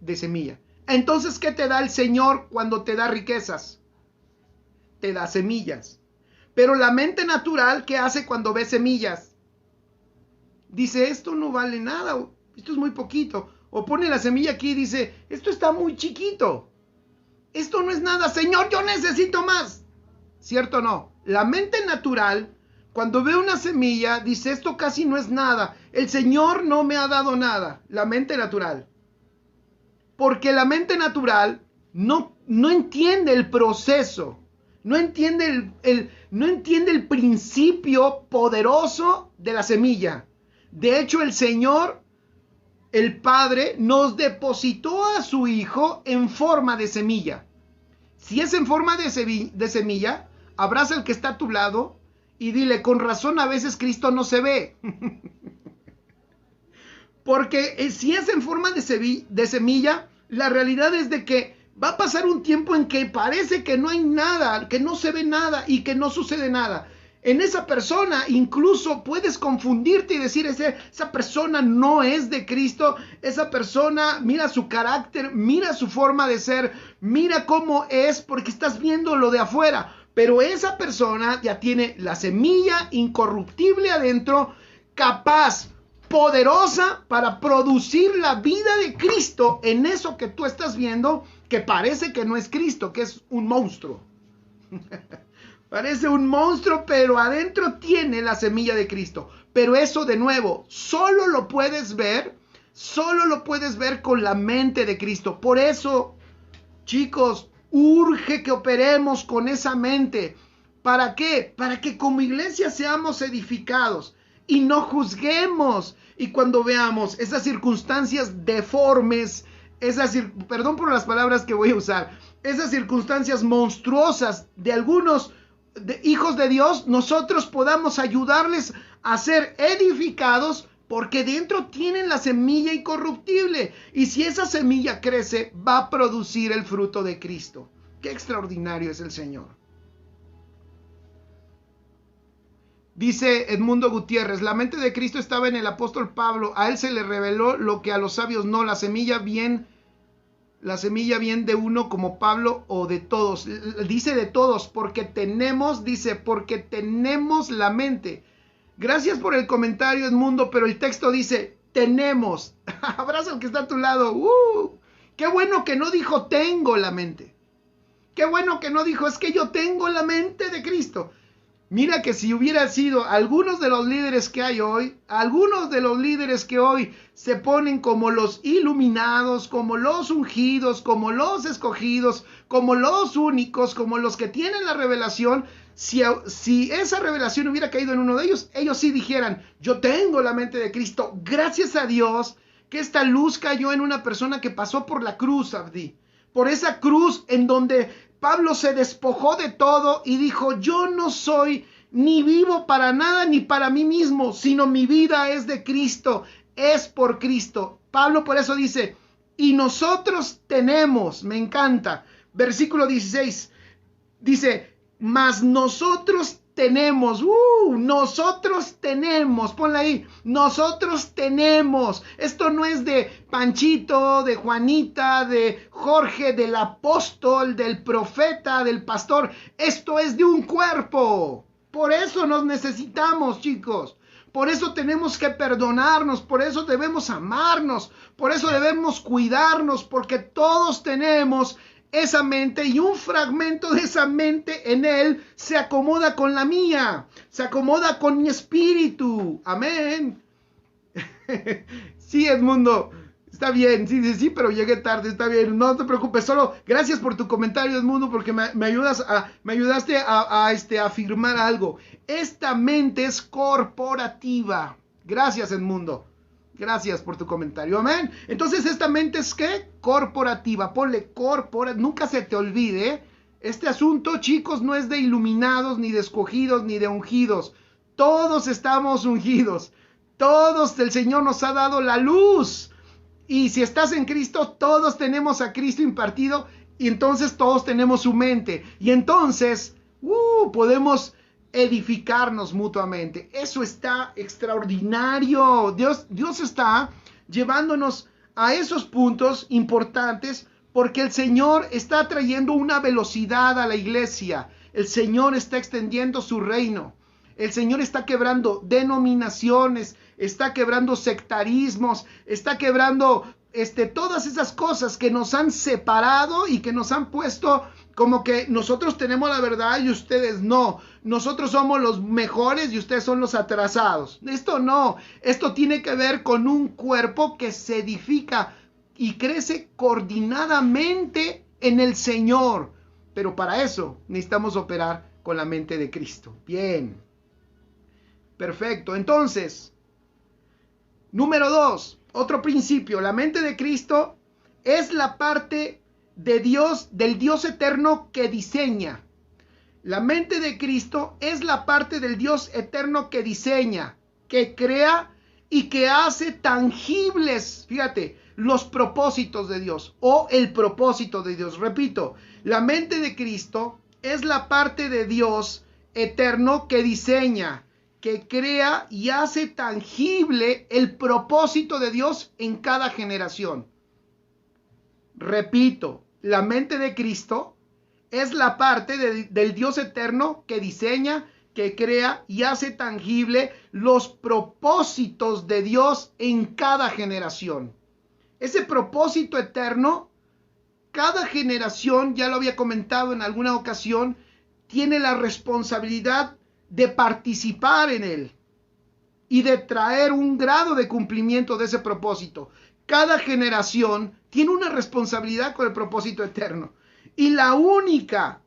De semilla. Entonces, ¿qué te da el Señor cuando te da riquezas? Te da semillas. Pero la mente natural, ¿qué hace cuando ve semillas? Dice, esto no vale nada, esto es muy poquito. O pone la semilla aquí y dice, esto está muy chiquito. Esto no es nada, Señor, yo necesito más. ¿Cierto o no? La mente natural, cuando ve una semilla, dice, esto casi no es nada. El Señor no me ha dado nada. La mente natural. Porque la mente natural no entiende el proceso. No entiende no entiende el principio poderoso de la semilla. De hecho, el Señor, el Padre, nos depositó a su Hijo en forma de semilla. Si es en forma de semilla, abraza al que está a tu lado y dile, con razón a veces Cristo no se ve. Porque si es en forma de semilla, la realidad es de que va a pasar un tiempo en que parece que no hay nada, que no se ve nada y que no sucede nada. En esa persona incluso puedes confundirte y decir, esa persona no es de Cristo, esa persona, mira su carácter, mira su forma de ser, mira cómo es, porque estás viendo lo de afuera. Pero esa persona ya tiene la semilla incorruptible adentro, capaz, poderosa para producir la vida de Cristo en eso que tú estás viendo, que parece que no es Cristo, que es un monstruo. Parece un monstruo, pero adentro tiene la semilla de Cristo. Pero eso, de nuevo, solo lo puedes ver con la mente de Cristo. Por eso, chicos, urge que operemos con esa mente. ¿Para qué? Para que como iglesia seamos edificados y no juzguemos. Y cuando veamos esas circunstancias deformes, perdón por las palabras que voy a usar, esas circunstancias monstruosas de algunos hijos de Dios, nosotros podamos ayudarles a ser edificados, porque dentro tienen la semilla incorruptible, y si esa semilla crece, va a producir el fruto de Cristo. Qué extraordinario es el Señor. Dice Edmundo Gutiérrez, la mente de Cristo estaba en el apóstol Pablo, a él se le reveló lo que a los sabios no, la semilla bien de uno como Pablo o de todos. Dice de todos, porque tenemos la mente. Gracias por el comentario, Edmundo, pero el texto dice, tenemos. Abraza al que está a tu lado. Qué bueno que no dijo tengo la mente. Qué bueno que no dijo, es que yo tengo la mente de Cristo. Mira que si hubiera sido algunos de los líderes que hay hoy, algunos de los líderes que hoy se ponen como los iluminados, como los ungidos, como los escogidos, como los únicos, como los que tienen la revelación, si esa revelación hubiera caído en uno de ellos, ellos sí dijeran, yo tengo la mente de Cristo. Gracias a Dios que esta luz cayó en una persona que pasó por la cruz, Abdi. Por esa cruz en donde Pablo se despojó de todo y dijo, yo no soy ni vivo para nada ni para mí mismo, sino mi vida es de Cristo, es por Cristo. Pablo por eso dice, y nosotros tenemos, me encanta, versículo 16, dice, mas nosotros tenemos, ponla ahí, nosotros tenemos. Esto no es de Panchito, de Juanita, de Jorge, del apóstol, del profeta, del pastor. Esto es de un cuerpo. Por eso nos necesitamos, chicos. Por eso tenemos que perdonarnos, por eso debemos amarnos, por eso debemos cuidarnos, porque todos tenemos esa mente y un fragmento de esa mente en él se acomoda con la mía, se acomoda con mi espíritu. Amén. Sí, Edmundo, Está bien, sí, sí, sí, pero llegué tarde, está bien, no te preocupes, solo gracias por tu comentario, Edmundo, porque me ayudaste a afirmar algo. Esta mente es corporativa. Gracias, Edmundo. Gracias por tu comentario, amén. Entonces, esta mente es ¿qué? Corporativa. Ponle nunca se te olvide. Este asunto, chicos, no es de iluminados, ni de escogidos, ni de ungidos. Todos estamos ungidos. Todos, el Señor nos ha dado la luz. Y si estás en Cristo, todos tenemos a Cristo impartido. Y entonces todos tenemos su mente. Y entonces, podemos edificarnos mutuamente. Eso está extraordinario. Dios está llevándonos a esos puntos importantes porque el Señor está trayendo una velocidad a la iglesia. El Señor está extendiendo su reino. El Señor está quebrando denominaciones, está quebrando sectarismos, está quebrando todas esas cosas que nos han separado y que nos han puesto como que nosotros tenemos la verdad y ustedes no. Nosotros somos los mejores y ustedes son los atrasados. Esto no. Esto tiene que ver con un cuerpo que se edifica y crece coordinadamente en el Señor. Pero para eso necesitamos operar con la mente de Cristo. Bien. Perfecto. Entonces, número 2, otro principio. La mente de Cristo es la parte de Dios, del Dios eterno que diseña. La mente de Cristo es la parte del Dios eterno que diseña, que crea y que hace tangibles, fíjate, los propósitos de Dios o el propósito de Dios. Repito, la mente de Cristo es la parte de Dios eterno que diseña, que crea y hace tangible el propósito de Dios en cada generación. Repito, la mente de Cristo es la parte del Dios eterno que diseña, que crea y hace tangible los propósitos de Dios en cada generación. Ese propósito eterno, cada generación, ya lo había comentado en alguna ocasión, tiene la responsabilidad de participar en él y de traer un grado de cumplimiento de ese propósito. Cada generación tiene una responsabilidad con el propósito eterno. Y la única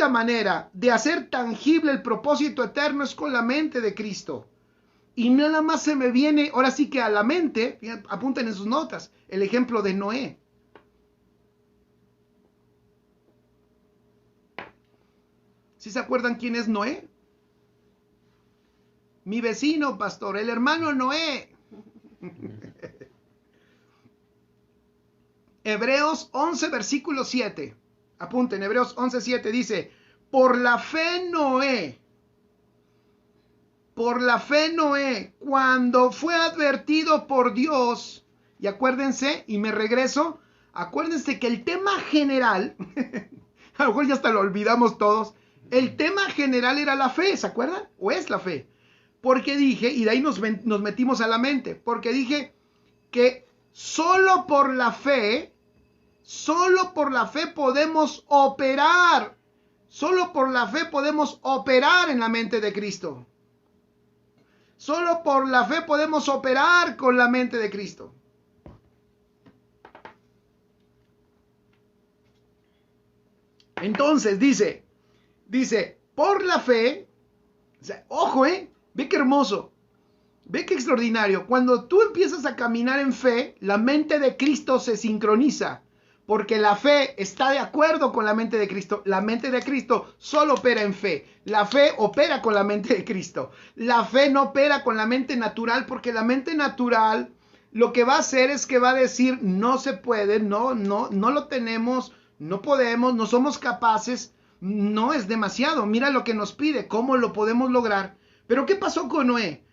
manera de hacer tangible el propósito eterno es con la mente de Cristo. Y nada más se me viene, ahora sí que a la mente, apunten en sus notas, el ejemplo de Noé. ¿Sí se acuerdan quién es Noé? Mi vecino, pastor, el hermano Noé. Hebreos 11, versículo 7. Apunten, Hebreos 11, 7 dice, por la fe Noé, cuando fue advertido por Dios, y acuérdense, y me regreso, acuérdense que el tema general, a lo mejor ya hasta lo olvidamos todos, el tema general era la fe, ¿se acuerdan? ¿O es la fe? Porque dije, y de ahí nos metimos a la mente, porque dije que solo por la fe podemos operar. Solo por la fe podemos operar en la mente de Cristo. Solo por la fe podemos operar con la mente de Cristo. Entonces dice, por la fe, o sea, ojo, ve qué hermoso. Ve qué extraordinario. Cuando tú empiezas a caminar en fe, la mente de Cristo se sincroniza. Porque la fe está de acuerdo con la mente de Cristo. La mente de Cristo solo opera en fe. La fe opera con la mente de Cristo. La fe no opera con la mente natural, porque la mente natural lo que va a hacer es que va a decir, no se puede, no lo tenemos, no podemos, no somos capaces, no es demasiado. Mira lo que nos pide, cómo lo podemos lograr. Pero ¿qué pasó con Noé?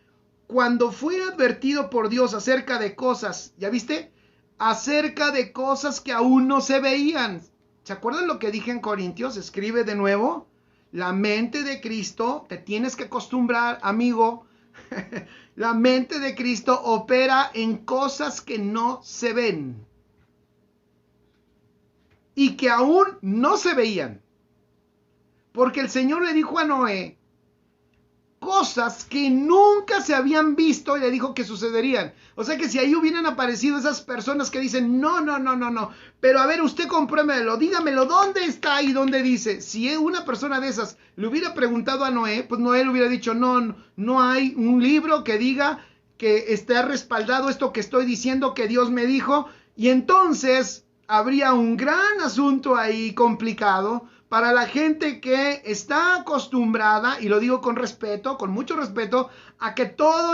Cuando fue advertido por Dios acerca de cosas, ¿ya viste? Acerca de cosas que aún no se veían. ¿Se acuerdan lo que dije en Corintios? Escribe de nuevo. La mente de Cristo, te tienes que acostumbrar, amigo. La mente de Cristo opera en cosas que no se ven. Y que aún no se veían. Porque el Señor le dijo a Noé, cosas que nunca se habían visto y le dijo que sucederían. O sea que si ahí hubieran aparecido esas personas que dicen, no, pero a ver, usted compruébelo, dígamelo, ¿dónde está ahí? ¿Dónde dice? Si una persona de esas le hubiera preguntado a Noé, pues Noé le hubiera dicho, no hay un libro que diga que esté respaldado esto que estoy diciendo que Dios me dijo, y entonces habría un gran asunto ahí complicado para la gente que está acostumbrada, y lo digo con respeto, con mucho respeto, a que todo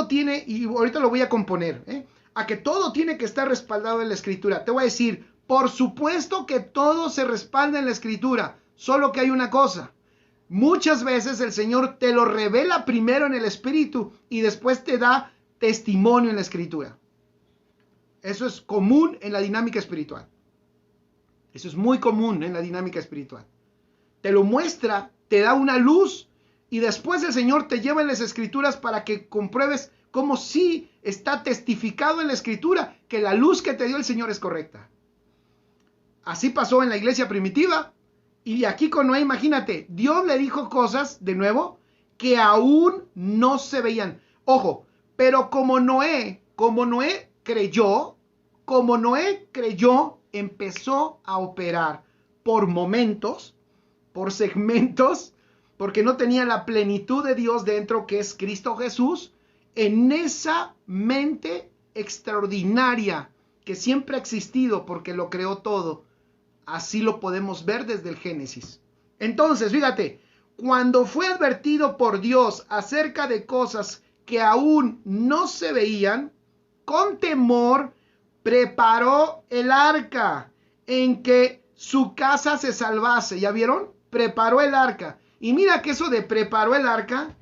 tiene, y ahorita lo voy a componer, a que todo tiene que estar respaldado en la Escritura. Te voy a decir, por supuesto que todo se respalda en la Escritura, solo que hay una cosa. Muchas veces el Señor te lo revela primero en el Espíritu y después te da testimonio en la Escritura. Eso es común en la dinámica espiritual. Eso es muy común en la dinámica espiritual. Te lo muestra, te da una luz y después el Señor te lleva en las Escrituras para que compruebes cómo sí está testificado en la Escritura que la luz que te dio el Señor es correcta. Así pasó en la iglesia primitiva y aquí con Noé, imagínate, Dios le dijo cosas, de nuevo, que aún no se veían. Ojo, pero como Noé creyó, empezó a operar por momentos, por segmentos, porque no tenía la plenitud de Dios dentro, que es Cristo Jesús, en esa mente extraordinaria que siempre ha existido porque lo creó todo. Así lo podemos ver desde el Génesis. Entonces, fíjate, cuando fue advertido por Dios acerca de cosas que aún no se veían, con temor preparó el arca en que su casa se salvase. ¿Ya vieron? Preparó el arca. Y mira que eso de preparó el arca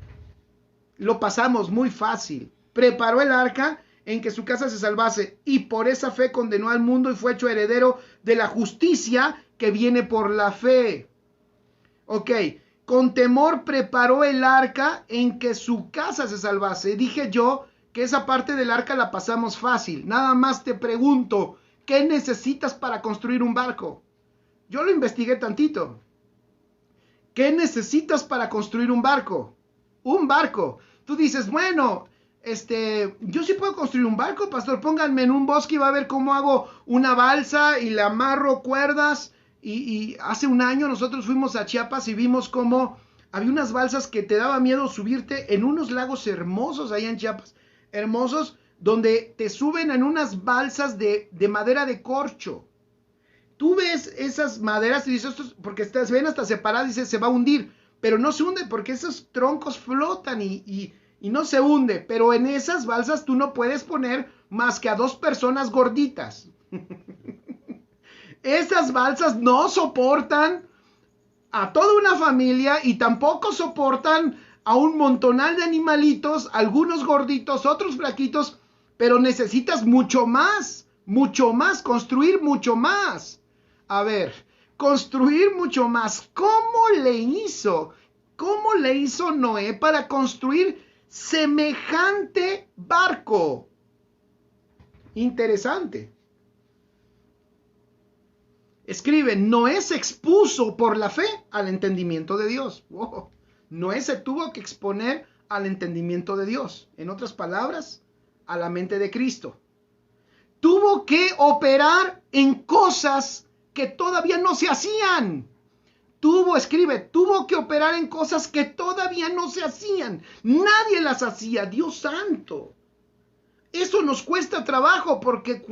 lo pasamos muy fácil. Preparó el arca en que su casa se salvase, y por esa fe condenó al mundo y fue hecho heredero de la justicia que viene por la fe. Ok, con temor preparó el arca en que su casa se salvase. Dije yo que esa parte del arca la pasamos fácil. Nada más te pregunto, ¿qué necesitas para construir un barco? Yo lo investigué tantito. ¿Qué necesitas para construir un barco? Un barco. Tú dices, bueno, yo sí puedo construir un barco, pastor. Pónganme en un bosque y va a ver cómo hago una balsa y le amarro cuerdas. Y hace un año nosotros fuimos a Chiapas y vimos cómo había unas balsas que te daba miedo subirte en unos lagos hermosos allá en Chiapas. Hermosos, donde te suben en unas balsas de madera de corcho. Tú ves esas maderas y dices, porque se ven hasta separadas, dices, se va a hundir. Pero no se hunde porque esos troncos flotan y no se hunde. Pero en esas balsas tú no puedes poner más que a 2 personas gorditas. Esas balsas no soportan a toda una familia y tampoco soportan a un montonal de animalitos, algunos gorditos, otros flaquitos, pero necesitas mucho más, construir mucho más. A ver, construir mucho más. ¿Cómo le hizo Noé para construir semejante barco? Interesante. Escribe, Noé se expuso por la fe al entendimiento de Dios. Wow. Noé se tuvo que exponer al entendimiento de Dios. En otras palabras, a la mente de Cristo. Tuvo que operar en cosas que todavía no se hacían. Tuvo que operar en cosas que todavía no se hacían. Nadie las hacía, Dios santo. Eso nos cuesta trabajo porque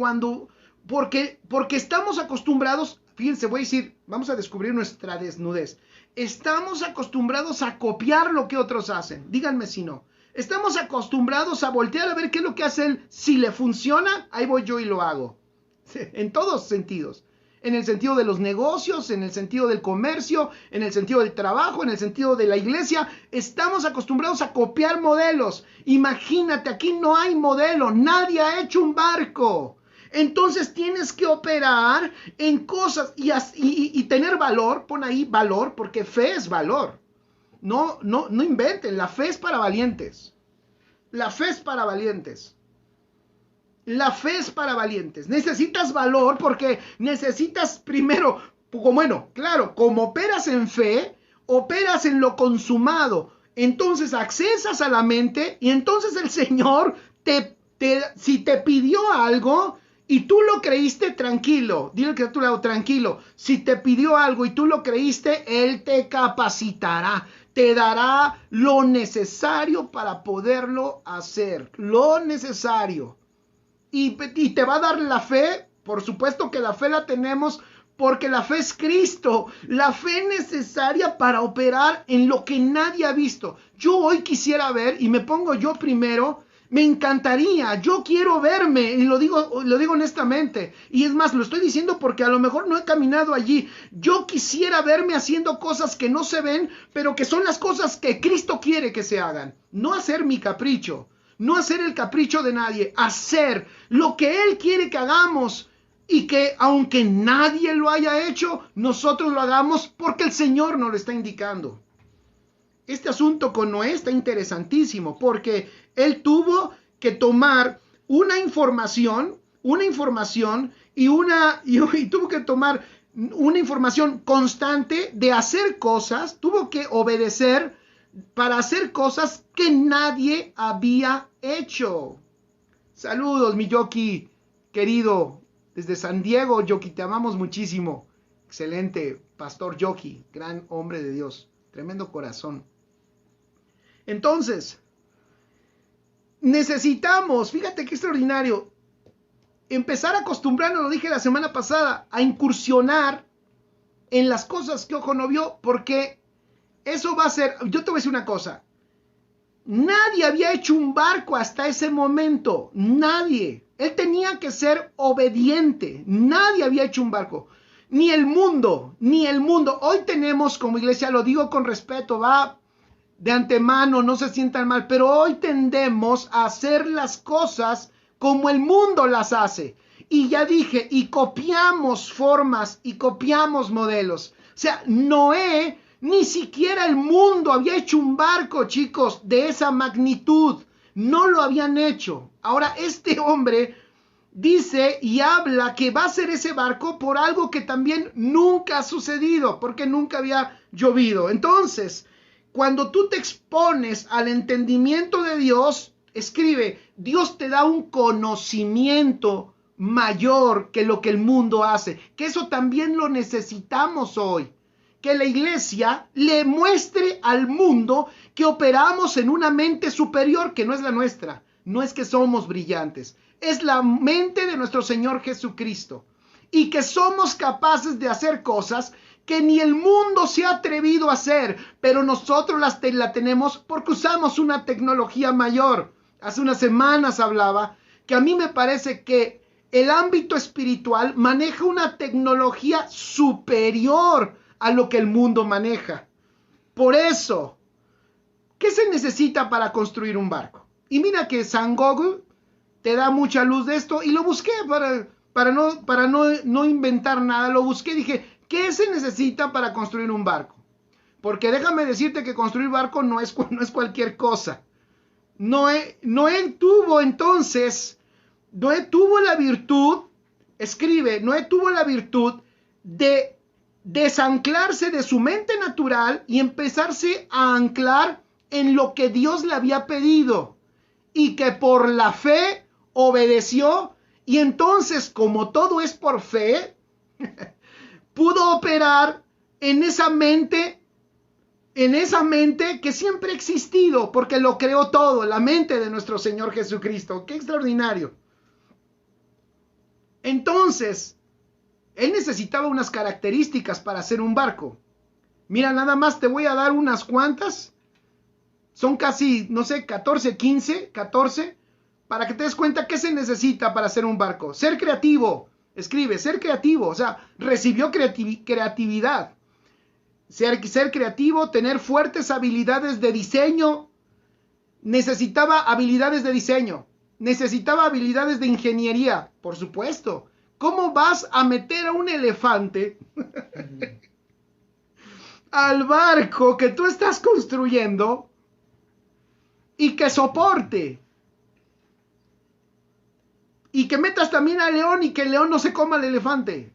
estamos acostumbrados, fíjense, voy a decir, vamos a descubrir nuestra desnudez. Estamos acostumbrados a copiar lo que otros hacen. Díganme si no. Estamos acostumbrados a voltear a ver qué es lo que hace él. Si le funciona, ahí voy yo y lo hago. En todos sentidos. En el sentido de los negocios, en el sentido del comercio, en el sentido del trabajo, en el sentido de la iglesia. Estamos acostumbrados a copiar modelos. Imagínate, aquí no hay modelo. Nadie ha hecho un barco. Entonces tienes que operar en cosas y tener valor. Pon ahí valor, porque fe es valor. No inventen. La fe es para valientes. La fe es para valientes. La fe es para valientes. Necesitas valor porque necesitas primero, como operas en fe, operas en lo consumado, entonces accesas a la mente y entonces el Señor si te pidió algo y tú lo creíste, tranquilo. Dile que a tu lado, tranquilo. Si te pidió algo y tú lo creíste, Él te capacitará. Te dará lo necesario para poderlo hacer. Lo necesario. Y te va a dar la fe. Por supuesto que la fe la tenemos porque la fe es Cristo. La fe necesaria para operar en lo que nadie ha visto. Yo hoy quisiera ver, y me pongo yo primero, me encantaría, yo quiero verme, y lo digo honestamente, y es más, lo estoy diciendo porque a lo mejor no he caminado allí. Yo quisiera verme haciendo cosas que no se ven, pero que son las cosas que Cristo quiere que se hagan. No hacer mi capricho, no hacer el capricho de nadie, hacer lo que Él quiere que hagamos, y que aunque nadie lo haya hecho, nosotros lo hagamos porque el Señor nos lo está indicando. Este asunto con Noé está interesantísimo porque él tuvo que tomar una información y tuvo que tomar una información constante de hacer cosas, tuvo que obedecer para hacer cosas que nadie había hecho. Saludos, mi Yoki, querido, desde San Diego, Yoki, te amamos muchísimo. Excelente, Pastor Yoki, gran hombre de Dios, tremendo corazón. Entonces, necesitamos, fíjate qué extraordinario, empezar a acostumbrarnos, lo dije la semana pasada, a incursionar en las cosas que ojo no vio, porque eso va a ser, yo te voy a decir una cosa, nadie había hecho un barco hasta ese momento, nadie, él tenía que ser obediente, nadie había hecho un barco, ni el mundo, hoy tenemos como iglesia, lo digo con respeto, va de antemano, no se sientan mal, pero hoy tendemos a hacer las cosas como el mundo las hace. Y ya dije, y copiamos formas y copiamos modelos. O sea, Noé, ni siquiera el mundo había hecho un barco, chicos, de esa magnitud. No lo habían hecho. Ahora, este hombre dice y habla que va a hacer ese barco por algo que también nunca ha sucedido, porque nunca había llovido. Entonces, cuando tú te expones al entendimiento de Dios, escribe, Dios te da un conocimiento mayor que lo que el mundo hace, que eso también lo necesitamos hoy, que la iglesia le muestre al mundo que operamos en una mente superior que no es la nuestra, no es que somos brillantes, es la mente de nuestro Señor Jesucristo, y que somos capaces de hacer cosas que ni el mundo se ha atrevido a hacer, pero nosotros la tenemos porque usamos una tecnología mayor. Hace unas semanas hablaba que a mí me parece que el ámbito espiritual maneja una tecnología superior a lo que el mundo maneja. Por eso, ¿qué se necesita para construir un barco? Y mira que San Google te da mucha luz de esto, y lo busqué para no inventar nada, lo busqué y dije, ¿qué se necesita para construir un barco? Porque déjame decirte que construir barco no es cualquier cosa. Noé tuvo la virtud, Noé tuvo la virtud de desanclarse de su mente natural y empezarse a anclar en lo que Dios le había pedido, y que por la fe obedeció, y entonces, como todo es por fe, pudo operar en esa mente que siempre ha existido, porque lo creó todo, la mente de nuestro Señor Jesucristo. ¡Qué extraordinario! Entonces, él necesitaba unas características para hacer un barco. Mira, nada más te voy a dar unas cuantas. Son casi, no sé, 14, para que te des cuenta qué se necesita para hacer un barco. Ser creativo. Escribe, ser creativo, o sea, recibió creatividad. Ser creativo, tener fuertes habilidades de diseño. Necesitaba habilidades de diseño. Necesitaba habilidades de ingeniería, por supuesto. ¿Cómo vas a meter a un elefante al barco que tú estás construyendo y que soporte? Y que metas también al león y que el león no se coma al elefante.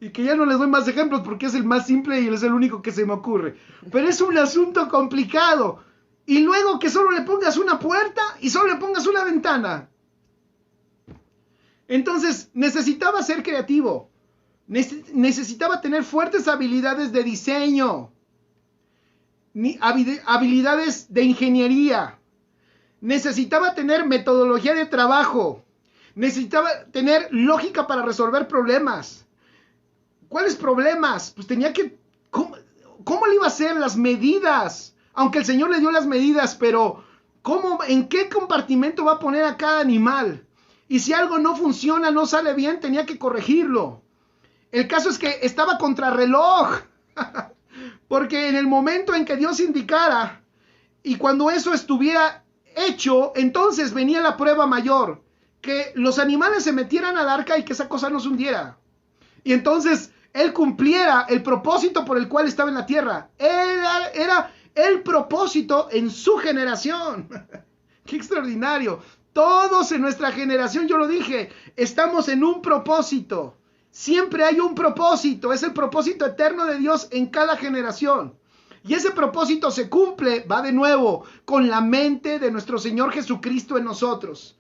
Y que ya no les doy más ejemplos porque es el más simple y es el único que se me ocurre. Pero es un asunto complicado. Y luego que solo le pongas una puerta y solo le pongas una ventana. Entonces necesitaba ser creativo. Necesitaba tener fuertes habilidades de diseño. Habilidades de ingeniería. Necesitaba tener metodología de trabajo. Necesitaba tener lógica para resolver problemas. ¿Cuáles problemas? Pues tenía que... ¿Cómo le iba a hacer las medidas? Aunque el Señor le dio las medidas, pero ¿en qué compartimento va a poner a cada animal? Y si algo no funciona, no sale bien, tenía que corregirlo. El caso es que estaba contrarreloj. Porque en el momento en que Dios indicara y cuando eso estuviera hecho, entonces venía la prueba mayor. Que los animales se metieran al arca y que esa cosa no se hundiera. Y entonces Él cumpliera el propósito por el cual estaba en la tierra. Era el propósito en su generación. ¡Qué extraordinario! Todos en nuestra generación, yo lo dije, estamos en un propósito. Siempre hay un propósito. Es el propósito eterno de Dios en cada generación. Y ese propósito se cumple, va de nuevo, con la mente de nuestro Señor Jesucristo en nosotros.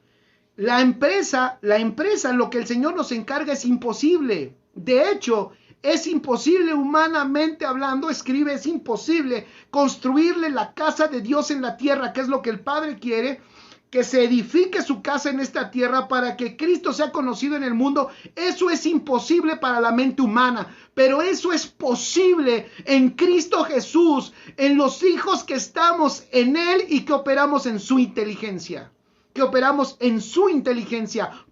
La empresa, lo que el Señor nos encarga es imposible. De hecho, es imposible humanamente hablando, escribe, es imposible construirle la casa de Dios en la tierra, que es lo que el Padre quiere, que se edifique su casa en esta tierra para que Cristo sea conocido en el mundo. Eso es imposible para la mente humana, pero eso es posible en Cristo Jesús, en los hijos que estamos en Él y que operamos en su inteligencia.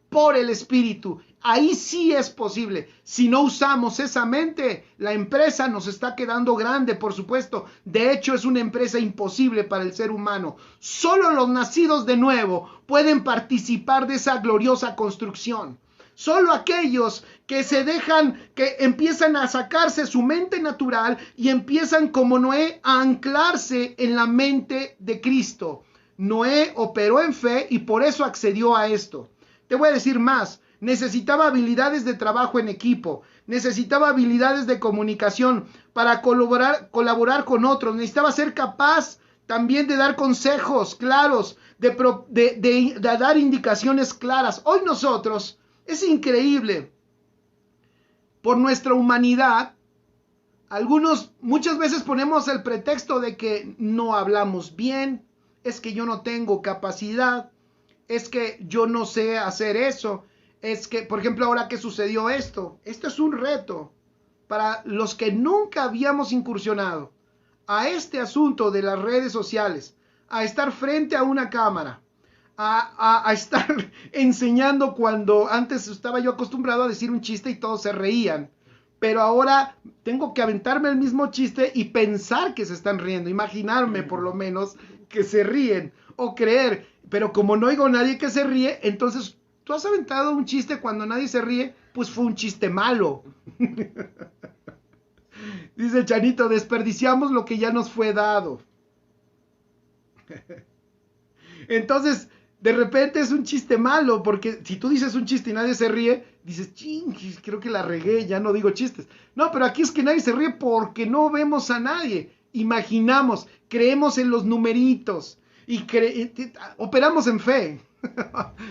Por el Espíritu. Ahí sí es posible. Si no usamos esa mente, la empresa nos está quedando grande, por supuesto. De hecho, es una empresa imposible para el ser humano. Solo los nacidos de nuevo pueden participar de esa gloriosa construcción. Solo aquellos que que empiezan a sacarse su mente natural y empiezan como Noé a anclarse en la mente de Cristo. Noé operó en fe y por eso accedió a esto. Te voy a decir más. Necesitaba habilidades de trabajo en equipo. Necesitaba habilidades de comunicación para colaborar con otros. Necesitaba ser capaz también de dar consejos claros, de dar indicaciones claras. Hoy nosotros, es increíble, por nuestra humanidad, muchas veces ponemos el pretexto de que no hablamos bien, es que yo no tengo capacidad, es que yo no sé hacer eso, es que, por ejemplo, ahora que sucedió esto es un reto para los que nunca habíamos incursionado a este asunto de las redes sociales, a estar frente a una cámara, a estar enseñando cuando antes estaba yo acostumbrado a decir un chiste y todos se reían. Pero ahora tengo que aventarme el mismo chiste y pensar que se están riendo, imaginarme por lo menos que se ríen o creer. Pero como no oigo a nadie que se ríe, entonces tú has aventado un chiste cuando nadie se ríe, pues fue un chiste malo. Dice Chanito, desperdiciamos lo que ya nos fue dado. Entonces, de repente es un chiste malo, porque si tú dices un chiste y nadie se ríe, dices, ching, creo que la regué, ya no digo chistes. No, pero aquí es que nadie se ríe porque no vemos a nadie. Imaginamos, creemos en los numeritos y operamos en fe.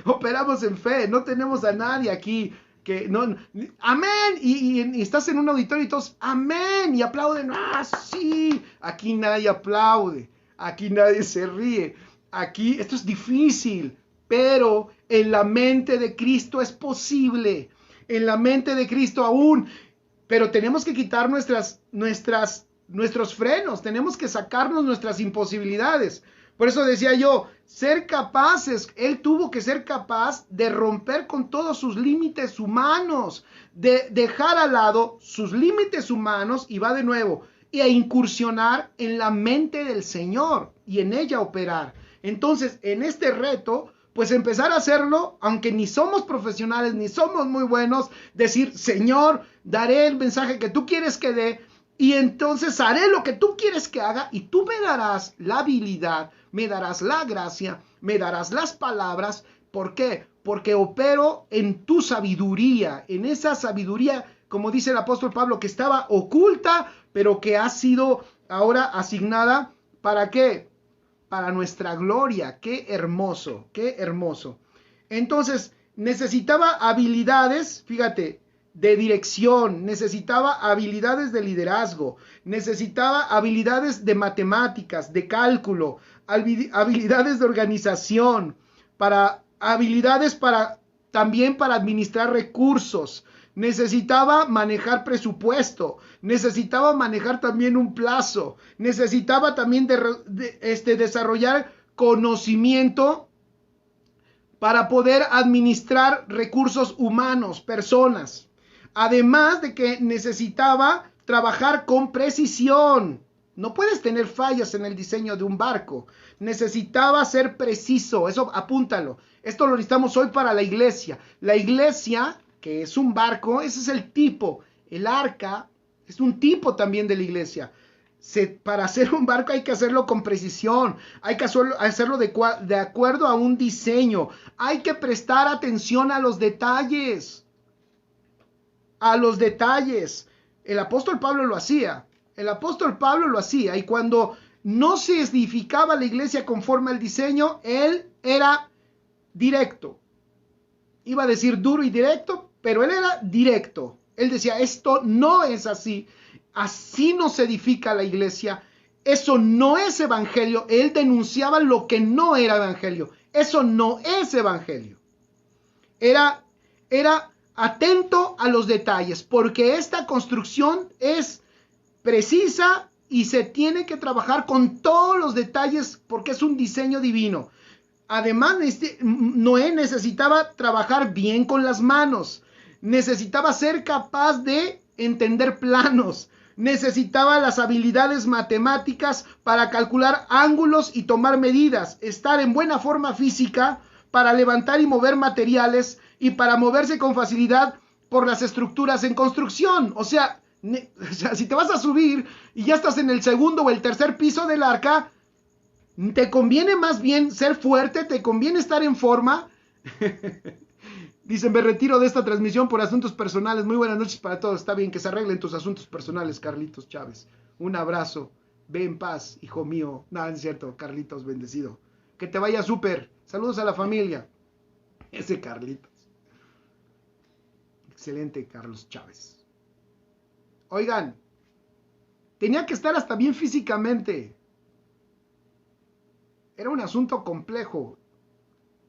Operamos en fe, no tenemos a nadie aquí que no, amén, y estás en un auditorio y todos, amén, y aplauden, sí, aquí nadie aplaude, aquí nadie se ríe. Aquí esto es difícil, pero en la mente de Cristo es posible. En la mente de Cristo aún. Pero tenemos que quitar nuestros frenos. Tenemos que sacarnos nuestras imposibilidades. Por eso decía yo, ser capaces. Él tuvo que ser capaz de romper con todos sus límites humanos. De dejar al lado sus límites humanos y va de nuevo. Y a incursionar en la mente del Señor y en ella operar. Entonces, en este reto, pues empezar a hacerlo, aunque ni somos profesionales, ni somos muy buenos, decir, Señor, daré el mensaje que tú quieres que dé, y entonces haré lo que tú quieres que haga, y tú me darás la habilidad, me darás la gracia, me darás las palabras. ¿Por qué? Porque opero en tu sabiduría, en esa sabiduría como dice el apóstol Pablo, que estaba oculta, pero que ha sido ahora asignada, ¿para qué? Para nuestra gloria. Qué hermoso, qué hermoso. Entonces, necesitaba habilidades, fíjate, de dirección, necesitaba habilidades de liderazgo, necesitaba habilidades de matemáticas, de cálculo, habilidades de organización, habilidades también para administrar recursos. Necesitaba manejar presupuesto, necesitaba manejar también un plazo, necesitaba también desarrollar conocimiento para poder administrar recursos humanos, personas. Además de que necesitaba trabajar con precisión. No puedes tener fallas en el diseño de un barco. Necesitaba ser preciso. Eso apúntalo. Esto lo necesitamos hoy para la iglesia. La iglesia, que es un barco, ese es el tipo. El arca es un tipo también de la iglesia. Para hacer un barco hay que hacerlo con precisión, hay que hacerlo de acuerdo a un diseño, hay que prestar atención a los detalles, El apóstol Pablo lo hacía, y cuando no se edificaba la iglesia conforme al diseño, él era directo. Iba a decir duro y directo, pero él era directo. Él decía, esto no es así. Así no se edifica la iglesia. Eso no es evangelio. Él denunciaba lo que no era evangelio. Eso no es evangelio. Era atento a los detalles, porque esta construcción es precisa y se tiene que trabajar con todos los detalles porque es un diseño divino. Además, Noé necesitaba trabajar bien con las manos. Necesitaba ser capaz de entender planos. Necesitaba las habilidades matemáticas para calcular ángulos y tomar medidas. Estar en buena forma física para levantar y mover materiales y para moverse con facilidad por las estructuras en construcción. O sea, si te vas a subir y ya estás en el segundo o el tercer piso del arca, te conviene más bien ser fuerte, te conviene estar en forma. Dicen, me retiro de esta transmisión por asuntos personales. Muy buenas noches para todos. Está bien que se arreglen tus asuntos personales, Carlitos Chávez. Un abrazo. Ve en paz, hijo mío. No, es cierto, Carlitos, bendecido. Que te vaya súper. Saludos a la familia. Ese Carlitos. Excelente, Carlos Chávez. Oigan, tenía que estar hasta bien físicamente. Era un asunto complejo.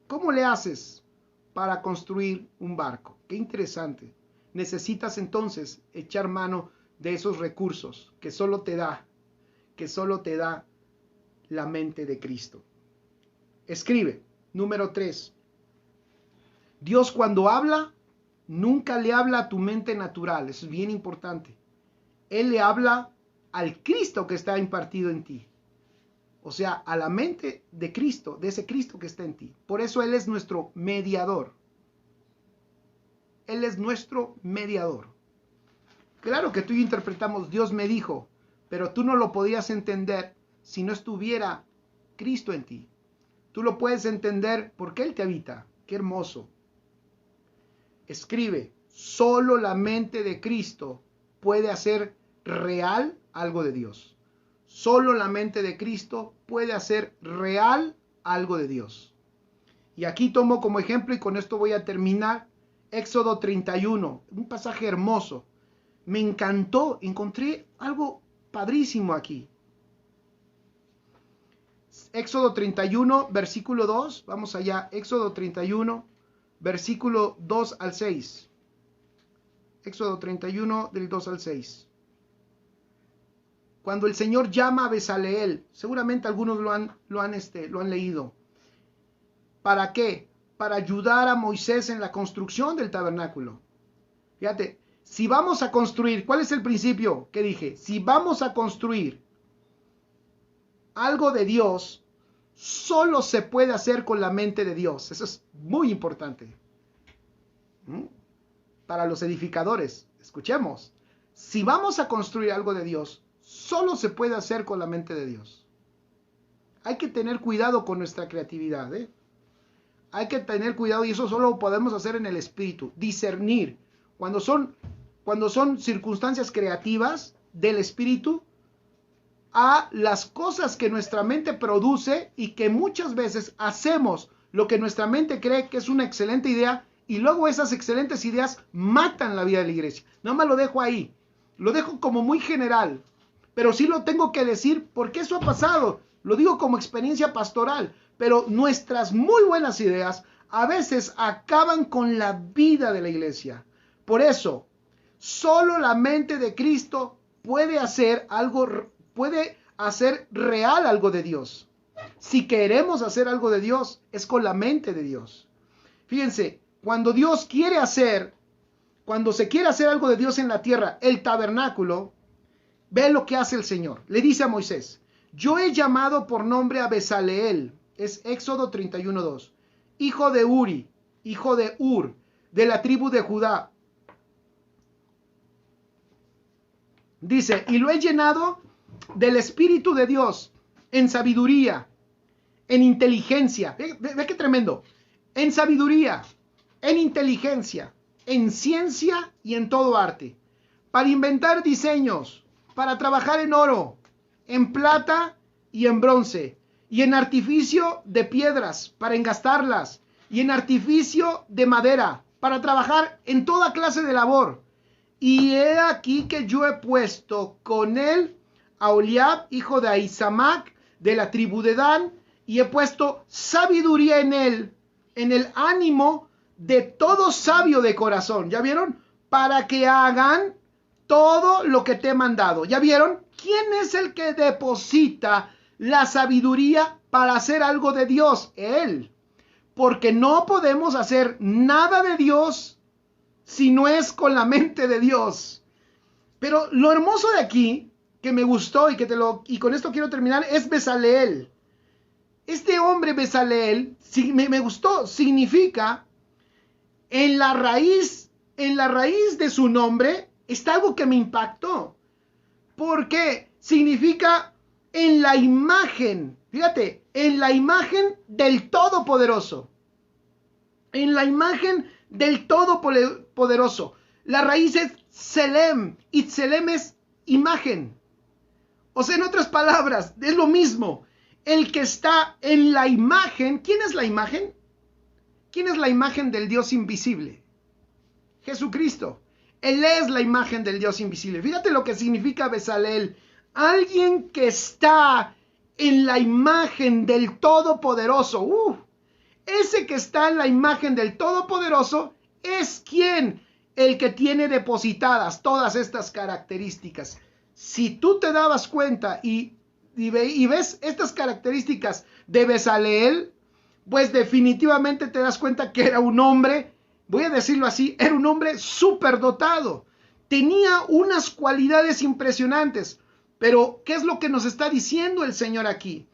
¿Cómo le haces para construir un barco? Qué interesante. Necesitas entonces echar mano de esos recursos que solo te da la mente de Cristo. Escribe, número 3. Dios cuando habla, nunca le habla a tu mente natural. Eso es bien importante. Él le habla al Cristo que está impartido en ti. O sea, a la mente de Cristo, de ese Cristo que está en ti. Por eso Él es nuestro mediador. Él es nuestro mediador. Claro que tú y yo interpretamos, Dios me dijo, pero tú no lo podías entender si no estuviera Cristo en ti. Tú lo puedes entender porque Él te habita. Qué hermoso. Escribe, solo la mente de Cristo puede hacer real algo de Dios. Solo la mente de Cristo puede hacer real algo de Dios. Y aquí tomo como ejemplo, y con esto voy a terminar, Éxodo 31, un pasaje hermoso. Me encantó, encontré algo padrísimo aquí. Éxodo 31, versículo 2, vamos allá, Éxodo 31, versículo 2 al 6. Éxodo 31, del 2 al 6. Cuando el Señor llama a Bezaleel, seguramente algunos lo han leído. ¿Para qué? Para ayudar a Moisés en la construcción del tabernáculo. Fíjate, si vamos a construir, ¿cuál es el principio que dije? Si vamos a construir algo de Dios, solo se puede hacer con la mente de Dios. Eso es muy importante. Para los edificadores, escuchemos. Si vamos a construir algo de Dios, solo se puede hacer con la mente de Dios. Hay que tener cuidado con nuestra creatividad, Hay que tener cuidado y eso solo lo podemos hacer en el espíritu. Discernir. Cuando son cuando son circunstancias creativas del espíritu, a las cosas que nuestra mente produce y que muchas veces hacemos lo que nuestra mente cree que es una excelente idea y luego esas excelentes ideas matan la vida de la iglesia. Nada más lo dejo ahí. Lo dejo como muy general, pero sí lo tengo que decir porque eso ha pasado. Lo digo como experiencia pastoral, pero nuestras muy buenas ideas a veces acaban con la vida de la iglesia. Por eso, solo la mente de Cristo puede hacer real algo de Dios. Si queremos hacer algo de Dios, es con la mente de Dios. Fíjense, cuando se quiere hacer algo de Dios en la tierra, el tabernáculo, ve lo que hace el Señor. Le dice a Moisés, yo he llamado por nombre a Bezaleel, es Éxodo 31:2, hijo de Uri, hijo de Ur, de la tribu de Judá. Dice, y lo he llenado del Espíritu de Dios, en sabiduría, en inteligencia. Ve qué tremendo. En sabiduría, en inteligencia, en ciencia y en todo arte. Para inventar diseños, para trabajar en oro, en plata y en bronce, y en artificio de piedras, para engastarlas, y en artificio de madera, para trabajar en toda clase de labor. Y he aquí que yo he puesto con él a Oliab, hijo de Ahisamac, de la tribu de Dan, y he puesto sabiduría en él, en el ánimo de todo sabio de corazón. ¿Ya vieron? Para que hagan todo lo que te he mandado. ¿Ya vieron? ¿Quién es el que deposita la sabiduría para hacer algo de Dios? Él. Porque no podemos hacer nada de Dios si no es con la mente de Dios. Pero lo hermoso de aquí, que me gustó y con esto quiero terminar, es Bezaleel. Este hombre Bezaleel, me gustó, significa en la raíz de su nombre está algo que me impactó. Porque significa en la imagen, fíjate, en la imagen del Todopoderoso. En la imagen del Todopoderoso. La raíz es Tselem, y Tselem es imagen. O sea, en otras palabras, es lo mismo. El que está en la imagen, ¿quién es la imagen? ¿Quién es la imagen del Dios invisible? Jesucristo. Él es la imagen del Dios invisible. Fíjate lo que significa Bezaleel. Alguien que está en la imagen del Todopoderoso. Ese que está en la imagen del Todopoderoso es quien, el que tiene depositadas todas estas características. Si tú te dabas cuenta y ves estas características de Bezaleel, pues definitivamente te das cuenta que era un hombre, voy a decirlo así, era un hombre superdotado. Tenía unas cualidades impresionantes. Pero, ¿qué es lo que nos está diciendo el Señor aquí?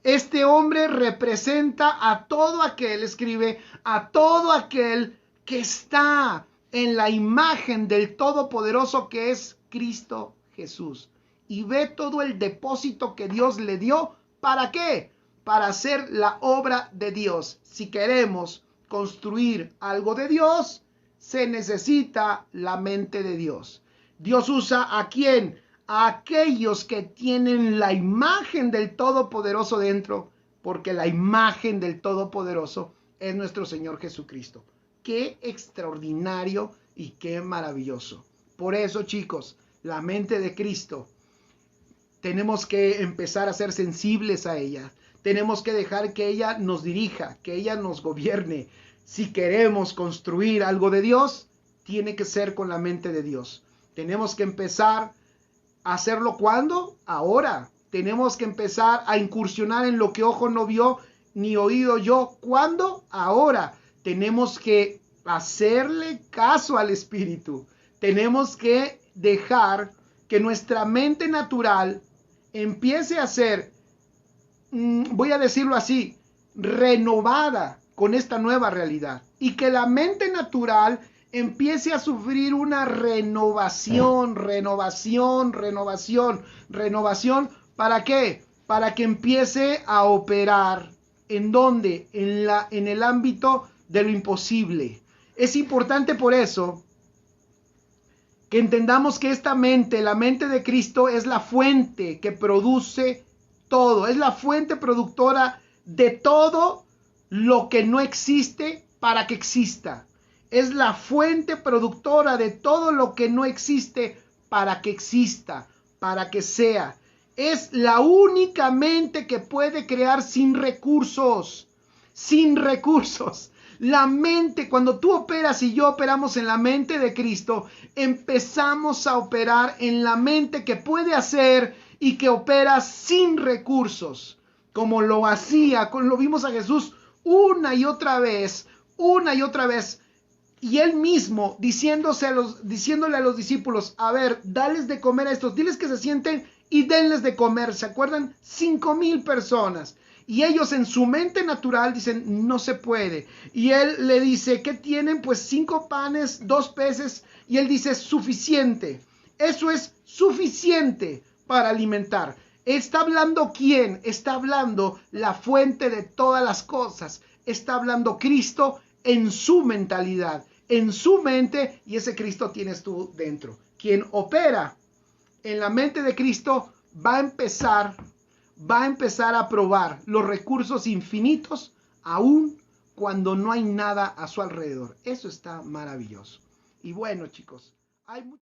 Este hombre representa a todo aquel, escribe, a todo aquel que está en la imagen del Todopoderoso que es Cristo Jesús. Y ve todo el depósito que Dios le dio. ¿Para qué? Para hacer la obra de Dios. Si queremos construir algo de Dios, se necesita la mente de Dios. Dios usa ¿a quién? A aquellos que tienen la imagen del Todopoderoso dentro, porque la imagen del Todopoderoso es nuestro Señor Jesucristo. Qué extraordinario y qué maravilloso. Por eso, chicos, la mente de Cristo, tenemos que empezar a ser sensibles a ella. Tenemos que dejar que ella nos dirija, que ella nos gobierne. Si queremos construir algo de Dios, tiene que ser con la mente de Dios. Tenemos que empezar a hacerlo ¿cuándo? Ahora. Tenemos que empezar a incursionar en lo que ojo no vio ni oído oyó. ¿Cuándo? Ahora. Tenemos que hacerle caso al Espíritu. Tenemos que dejar que nuestra mente natural empiece a ser, voy a decirlo así, renovada con esta nueva realidad. Y que la mente natural empiece a sufrir una renovación. ¿Para qué? Para que empiece a operar. ¿En dónde? En el ámbito de lo imposible. Es importante por eso Que entendamos que esta mente, la mente de Cristo, es la fuente que produce todo. Es la fuente productora de todo lo que no existe para que exista. Es la fuente productora de todo lo que no existe para que exista, para que sea. Es la única mente que puede crear sin recursos. Sin recursos. La mente, cuando tú operas y yo operamos en la mente de Cristo, empezamos a operar en la mente que puede hacer y que opera sin recursos, como lo hacía, lo vimos a Jesús una y otra vez, y él mismo diciéndole a los discípulos, a ver, dales de comer a estos, diles que se sienten y denles de comer. ¿Se acuerdan? 5,000 personas. Y ellos en su mente natural dicen, no se puede. Y él le dice, ¿qué tienen? Pues 5 panes, 2 peces. Y él dice, suficiente. Eso es suficiente para alimentar. ¿Está hablando quién? Está hablando la fuente de todas las cosas. Está hablando Cristo en su mentalidad, en su mente, y ese Cristo tienes tú dentro. Quien opera en la mente de Cristo va a empezar a probar los recursos infinitos, aun cuando no hay nada a su alrededor. Eso está maravilloso. Y bueno, chicos, hay mucho...